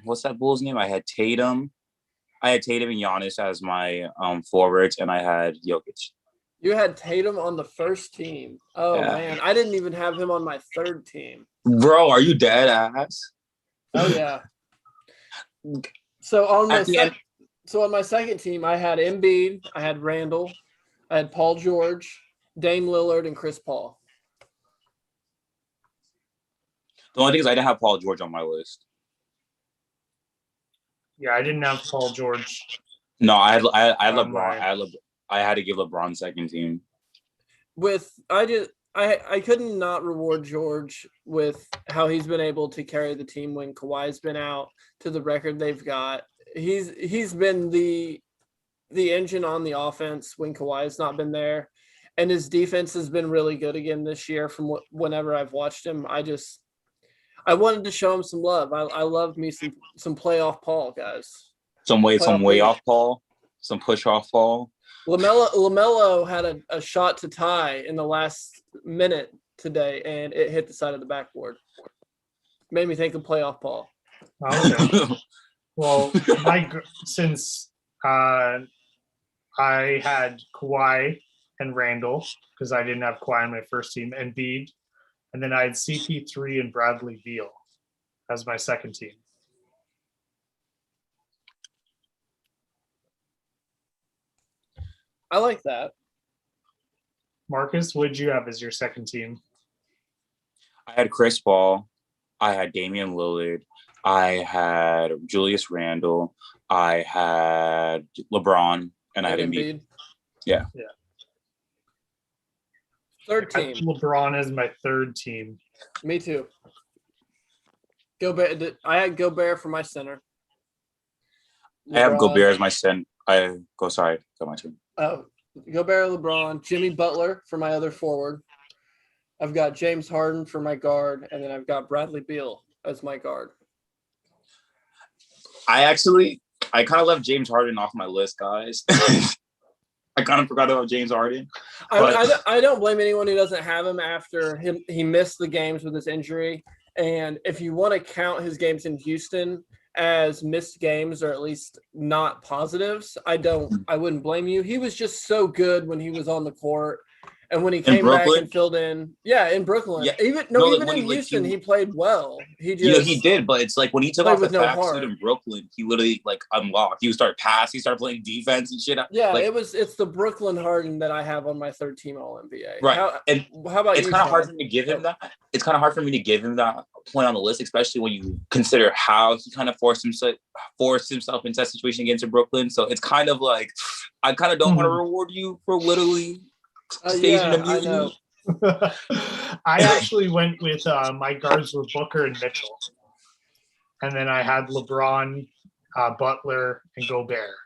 what's that Bull's name? I had Tatum. I had Tatum and Giannis as my forwards, and I had Jokic. You had Tatum on the first team. Oh, yeah. Man. I didn't even have him on my third team. Bro, are you dead ass? Oh, yeah. So on my second team, I had Embiid, I had Randall, I had Paul George, Dame Lillard, and Chris Paul. The only thing is I didn't have Paul George on my list. Yeah, I didn't have Paul George. No, I had LeBron. I had to give LeBron second team. I couldn't not reward George with how he's been able to carry the team when Kawhi's been out to the record they've got. He's been the engine on the offense when Kawhi's not been there, and his defense has been really good again this year. From whenever I've watched him, I wanted to show him some love. I love me some playoff Paul, guys. Some way off Paul, some push off Paul. LaMelo had a shot to tie in the last minute today, and it hit the side of the backboard. Made me think of playoff Paul. Okay. Well, since I had Kawhi and Randall, because I didn't have Kawhi on my first team, and Embiid, and then I had CP3 and Bradley Beal as my second team. I like that. Marcus, what did you have as your second team? I had Chris Paul. I had Damian Lillard. I had Julius Randle. I had LeBron, and I had Embiid. Yeah. Third I team. had LeBron as my third team. Me too. Gobert. I had Gobert for my center. I have Gobert as my center. Sorry, go my turn. Oh, Gobert, LeBron, Jimmy Butler for my other forward. I've got James Harden for my guard, and then I've got Bradley Beal as my guard. I kind of left James Harden off my list, guys. I kind of forgot about James Harden. I don't blame anyone who doesn't have him after he missed the games with his injury. And if you want to count his games in Houston as missed games or at least not positives, I wouldn't blame you. He was just so good when he was on the court. And when he came back and filled in, in Brooklyn, even in Houston, he played well. He did, but it's like when he took off the backseat in Brooklyn, he literally unlocked. He would start passing, he started playing defense and shit. Yeah, it's the Brooklyn Harden that I have on my third team All NBA. Right. How about it's kind of hard for me to give him that. It's kind of hard for me to give him that point on the list, especially when you consider how he kind of forced himself into that situation against Brooklyn. So it's kind of like I kind of don't want to reward you for literally. I know. I actually went with my guards were Booker and Mitchell, and then I had LeBron, Butler, and Gobert.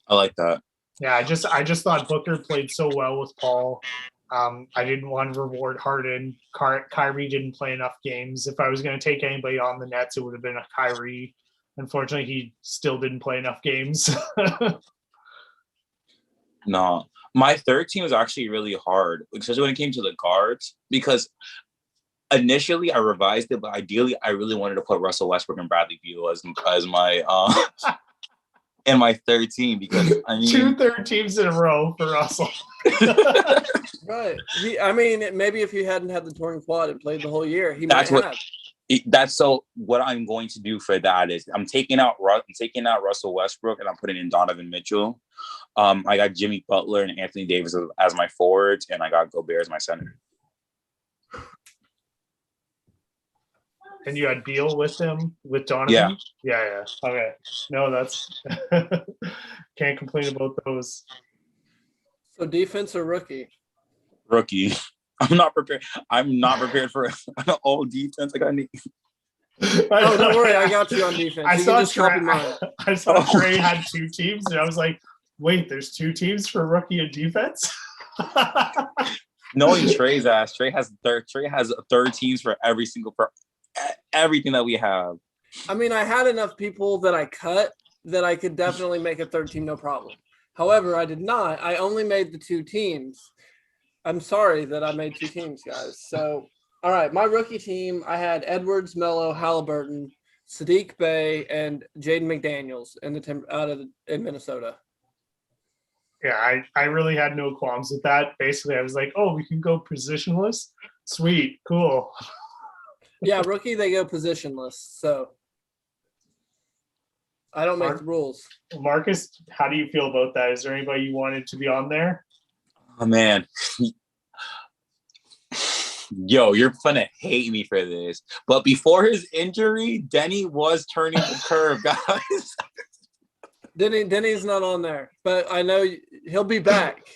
I like that. Yeah, I just thought Booker played so well with Paul. I didn't want to reward Harden. Kyrie didn't play enough games. If I was going to take anybody on the Nets, it would have been a Kyrie. Unfortunately, he still didn't play enough games. No, my third team was actually really hard, especially when it came to the guards, because initially I revised it, but ideally I really wanted to put Russell Westbrook and Bradley Beal as my in my third team, because I mean 2 third teams in a row for Russell. Right. Maybe if he hadn't had the torn quad and played the whole year, he might have. That's so. What I'm going to do for that is I'm taking out Russell Westbrook and I'm putting in Donovan Mitchell. I got Jimmy Butler and Anthony Davis as my forwards, and I got Gobert as my center. And you had Beal with Donovan? Yeah. Okay. No, that's can't complain about those. So defense or rookie? Rookie. I'm not prepared for an all defense. I need. Oh, don't worry, I got you on defense. I saw Trey had 2 teams, and I was like, wait, there's 2 teams for rookie and defense? Knowing Trey's ass, Trey has third teams for everything that we have. I mean, I had enough people that I cut that I could definitely make a third team, no problem. However, I did not. I only made the 2 teams. I'm sorry that I made 2 teams, guys. So, all right, my rookie team, I had Edwards, Melo, Halliburton, Sadiq Bey, and Jaden McDaniels in Minnesota. Yeah, I really had no qualms with that. Basically, I was like, oh, we can go positionless? Sweet, cool. Yeah, rookie, they go positionless. So, I don't make the rules. Marcus, how do you feel about that? Is there anybody you wanted to be on there? Oh, man. Yo, you're gonna hate me for this. But before his injury, Denny was turning the curve, guys. Denny's not on there, but I know he'll be back.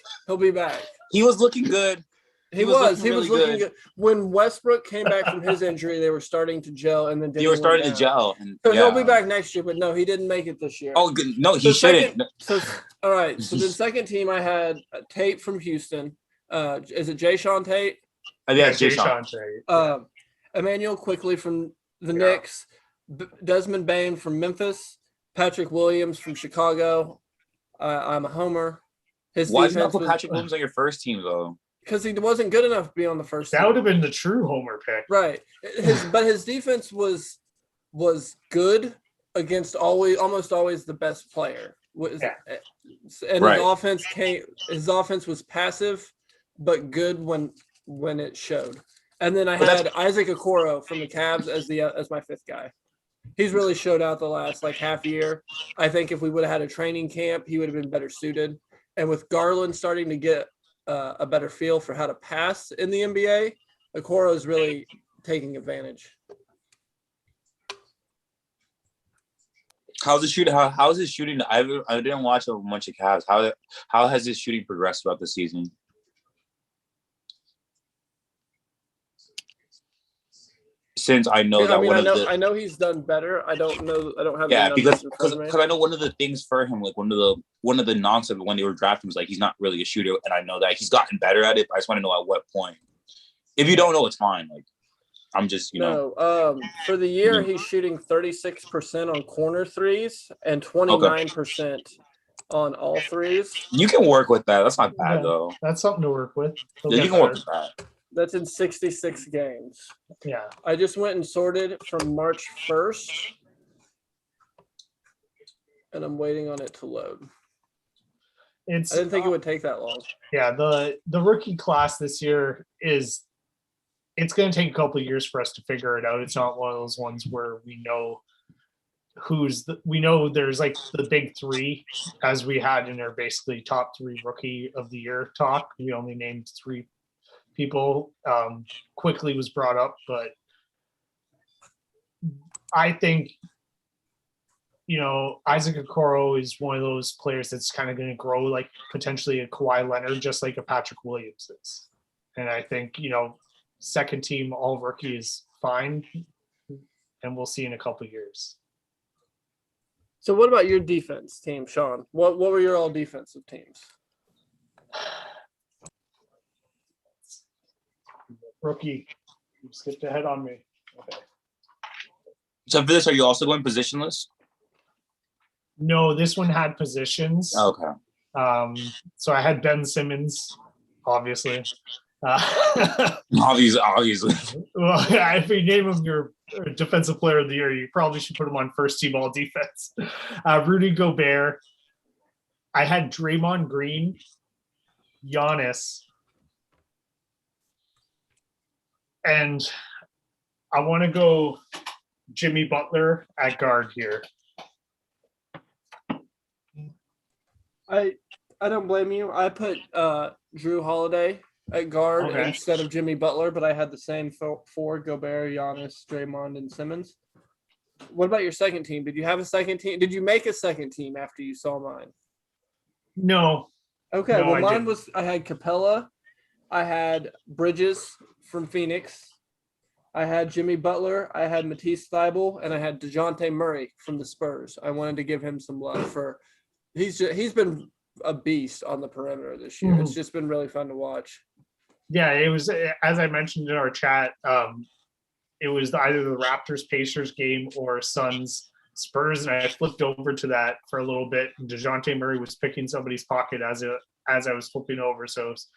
He was looking good. He was looking good. When Westbrook came back from his injury, they were starting to gel, and then Denny were starting to gel. So he'll be back next year, but no, he didn't make it this year. Oh, good. No, he shouldn't. All right. So the second team, I had Tate from Houston. Is it Shawn Tate? Yeah, Shawn Tate. Emmanuel Quickly from the Knicks. Desmond Bane from Memphis. Patrick Williams from Chicago. I'm a homer. Why did you not put Patrick Williams on your first team, though? Because he wasn't good enough to be on the first team. That would have been the true homer pick. Right. But his defense was good against almost always the best player. And his offense was passive but good when it showed. And then I had Isaac Okoro from the Cavs as my 5th guy. He's really showed out the last like half year. I think if we would have had a training camp, he would have been better suited. And with Garland starting to get a better feel for how to pass in the NBA, Okoro is really taking advantage. How's his shooting? How's his shooting? I didn't watch a bunch of Cavs. How has his shooting progressed throughout the season? Since I know I know he's done better. I don't know. I don't have because I know one of the things for him, like one of the knocks of when they were drafting was like he's not really a shooter, and I know that he's gotten better at it. But I just want to know at what point. If you don't know, it's fine. Like I'm just for the year he's shooting 36% on corner threes and 29% on all threes. You can work with that. That's not bad though. That's something to work with. Yeah, you can work with that. That's in 66 games. Yeah. I just went and sorted from March 1st, and I'm waiting on it to load. I didn't think it would take that long. Yeah, the rookie class this year it's going to take a couple of years for us to figure it out. It's not one of those ones where we know we know there's like the big three, as we had in our basically top three rookie of the year talk. We only named three people. Quickly was brought up, but I think Isaac Okoro is one of those players that's kind of going to grow like potentially a Kawhi Leonard, just like a Patrick Williams is. And I think second team all rookie is fine, and we'll see in a couple of years. So what about your defense team, Shawn? What were your all defensive teams? Rookie, you skipped ahead on me. Okay. So for this, are you also going positionless? No, this one had positions. Okay. So I had Ben Simmons, obviously. Obviously. Well, if you name him your defensive player of the year, you probably should put him on first team all defense. Rudy Gobert. I had Draymond Green, Giannis, and I want to go Jimmy Butler at guard here. I don't blame you. I put Drew Holiday at guard instead of Jimmy Butler, but I had the same four: Gobert, Giannis, Draymond, and Simmons. What about your second team? Did you have a second team? Did you make a second team after you saw mine? No. Okay, no, well, mine was I had Capella, I had Bridges from Phoenix, I had Jimmy Butler, I had Matisse Thybulle, and I had DeJounte Murray from the Spurs. I wanted to give him some love for he's been a beast on the perimeter this year. It's just been really fun to watch. Yeah, it was, as I mentioned in our chat, it was either the Raptors Pacers game or Suns Spurs, and I flipped over to that for a little bit. And DeJounte Murray was picking somebody's pocket as I was flipping over, so it was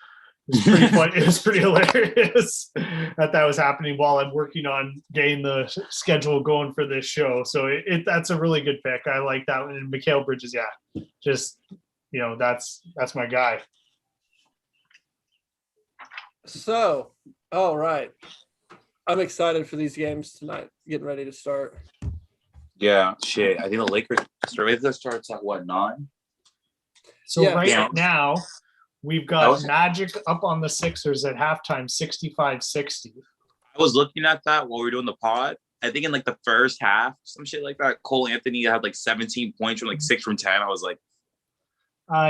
pretty fun. It was pretty hilarious that was happening while I'm working on getting the schedule going for this show. So that's a really good pick. I like that one. And Mikal Bridges, yeah, just that's my guy. So, all right. I'm excited for these games tonight, getting ready to start. Yeah, shit. I think the Lakers starts at what, 9? So yeah, now we've got Magic up on the Sixers at halftime, 65-60. I was looking at that while we were doing the pod. I think in like the first half, some shit like that, Cole Anthony had like 17 points from like 6 from 10. I was like,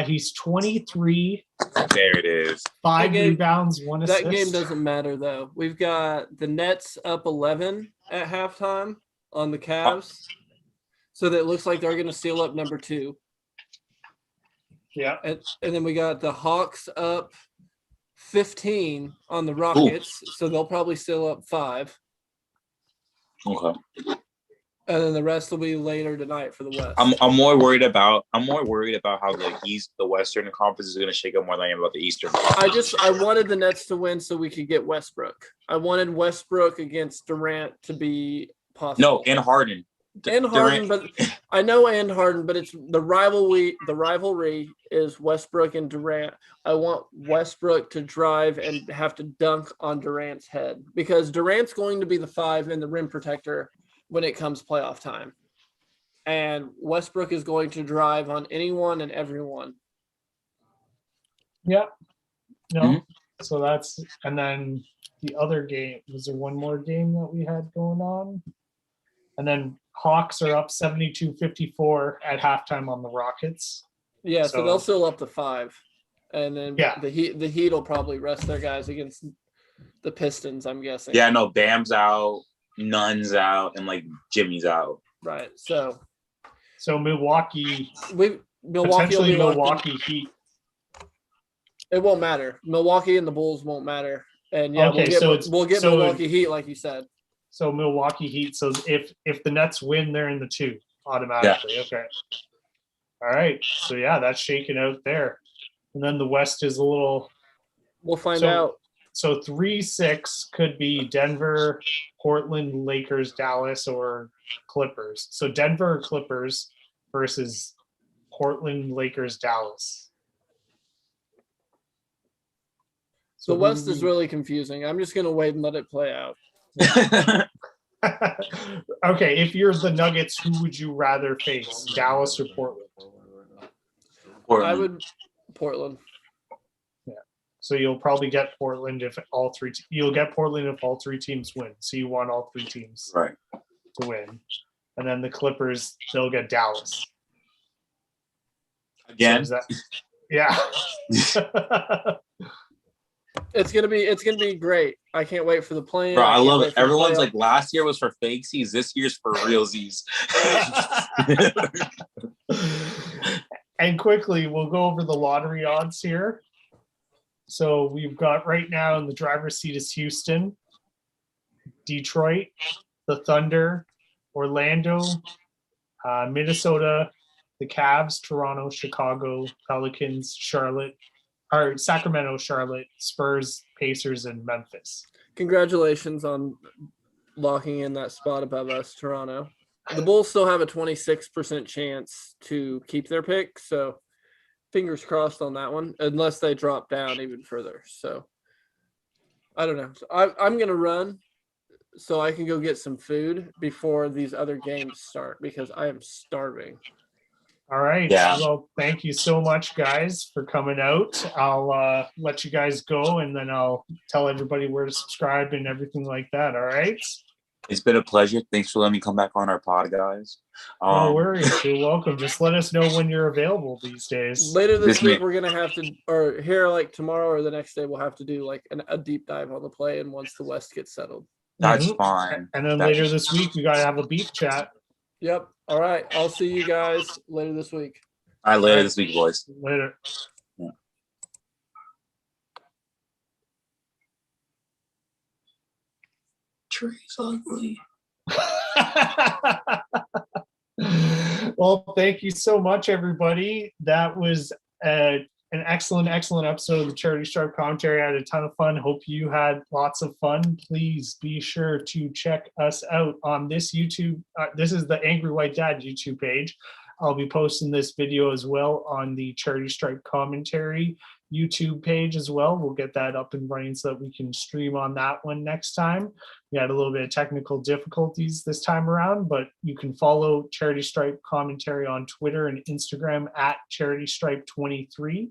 he's 23. There it is. 5 rebounds, 1 assist. That game doesn't matter though. We've got the Nets up 11 at halftime on the Cavs, so that it looks like they're going to seal up number 2. Yeah, and then we got the Hawks up 15 on the Rockets, so they'll probably seal up 5. Okay. And then the rest will be later tonight for the West. I'm more worried about how the Western Conference is going to shake up more than I am about the Eastern. I wanted the Nets to win so we could get Westbrook. I wanted Westbrook against Durant to be possible. No, and Harden. Harden, but I know and Harden, but it's the rivalry. The rivalry is Westbrook and Durant. I want Westbrook to drive and have to dunk on Durant's head because Durant's going to be the 5 and the rim protector when it comes playoff time. And Westbrook is going to drive on anyone and everyone. Yep. No. Mhm. So that's, and then the other game, was there one more game that we had going on? And then Hawks are up 72-54 at halftime on the Rockets. Yeah, so they'll still up to 5. And then Yeah. the Heat will probably rest their guys against the Pistons, I'm guessing. Yeah, no, Bam's out, Nunn's out, and like Jimmy's out. Right. So Milwaukee Milwaukee potentially will be Milwaukee Heat. It won't matter. Milwaukee and the Bulls won't matter. And yeah, Okay, we'll get Milwaukee Heat, like you said. So Milwaukee Heat. So if the Nets win, they're in the 2 automatically. Yeah. Okay. All right. So yeah, that's shaking out there. And then the West is a little. We'll find out. So 3-6 could be Denver, Portland, Lakers, Dallas, or Clippers. So Denver or Clippers versus Portland, Lakers, Dallas. So the West is really confusing. I'm just going to wait and let it play out. Okay, if you're the Nuggets, who would you rather face, Dallas or Portland? I would Portland. Yeah. So you'll probably get Portland if all 3 teams win. So you want all 3 teams to win. And then the Clippers, they'll get Dallas. Again? So yeah. It's gonna be great. I can't wait for the play. Bro, I love it. Everyone's like, last year was for fakesies, this year's for realsies. And quickly, we'll go over the lottery odds here. So we've got right now in the driver's seat is Houston, Detroit, the Thunder, Orlando, Minnesota, the Cavs, Toronto, Chicago, Pelicans, Sacramento, Charlotte, Spurs, Pacers, and Memphis. Congratulations on locking in that spot above us, Toronto. The Bulls still have a 26% chance to keep their pick, so fingers crossed on that one, unless they drop down even further. So I don't know. So I'm going to run so I can go get some food before these other games start because I am starving. All right. Yeah. Well, thank you so much, guys, for coming out. I'll let you guys go, and then I'll tell everybody where to subscribe and everything like that. All right? It's been a pleasure. Thanks for letting me come back on our pod, guys. No worries. You're welcome. Just let us know when you're available these days. Later this week, we're going to have to, or here like tomorrow or the next day, we'll have to do like a deep dive on the play and once the West gets settled. That's fine. And then later this week, we got to have a beef chat. Yep. All right. I'll see you guys later this week. All right, later this week, boys. Later. Yeah. Trey's ugly. Well, thank you so much, everybody. That was an excellent episode of the Charity Stripe Commentary. I had a ton of fun. Hope you had lots of fun. Please be sure to check us out on this YouTube. This is the Angry White Dad YouTube page. I'll be posting this video as well on the Charity Stripe Commentary YouTube page as well. We'll get that up and running so that we can stream on that one next time. We had a little bit of technical difficulties this time around, but you can follow Charity Stripe Commentary on Twitter and Instagram at CharityStripe23.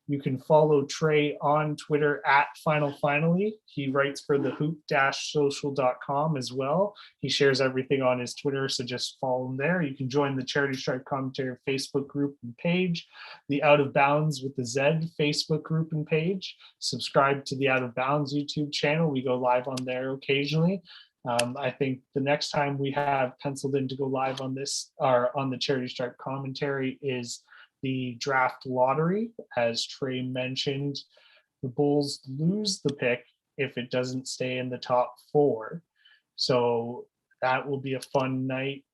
You can follow Trey on Twitter at FinalFinally. He writes for the hoop-social.com as well. He shares everything on his Twitter, so just follow him there. You can join the Charity Stripe Commentary Facebook group and page, the Out of Bounds with the Z Facebook group and page. Subscribe to the Out of Bounds YouTube channel. We go live on there occasionally. I think the next time we have penciled in to go live on this, or on the Charity Stripe Commentary, is the draft lottery. As Trey mentioned, the Bulls lose the pick if it doesn't stay in the top 4. So that will be a fun night.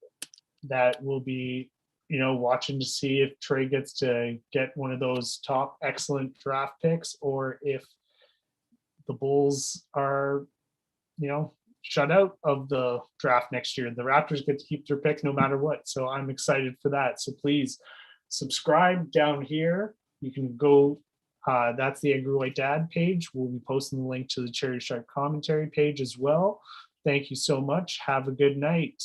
That will be, watching to see if Trey gets to get one of those top excellent draft picks, or if the Bulls are, shut out of the draft next year. The Raptors get to keep their pick no matter what. So I'm excited for that. So please subscribe down here. You can go, that's the Angry White Dad page. We'll be posting the link to the Charity Stripe Commentary page as well. Thank you so much. Have a good night.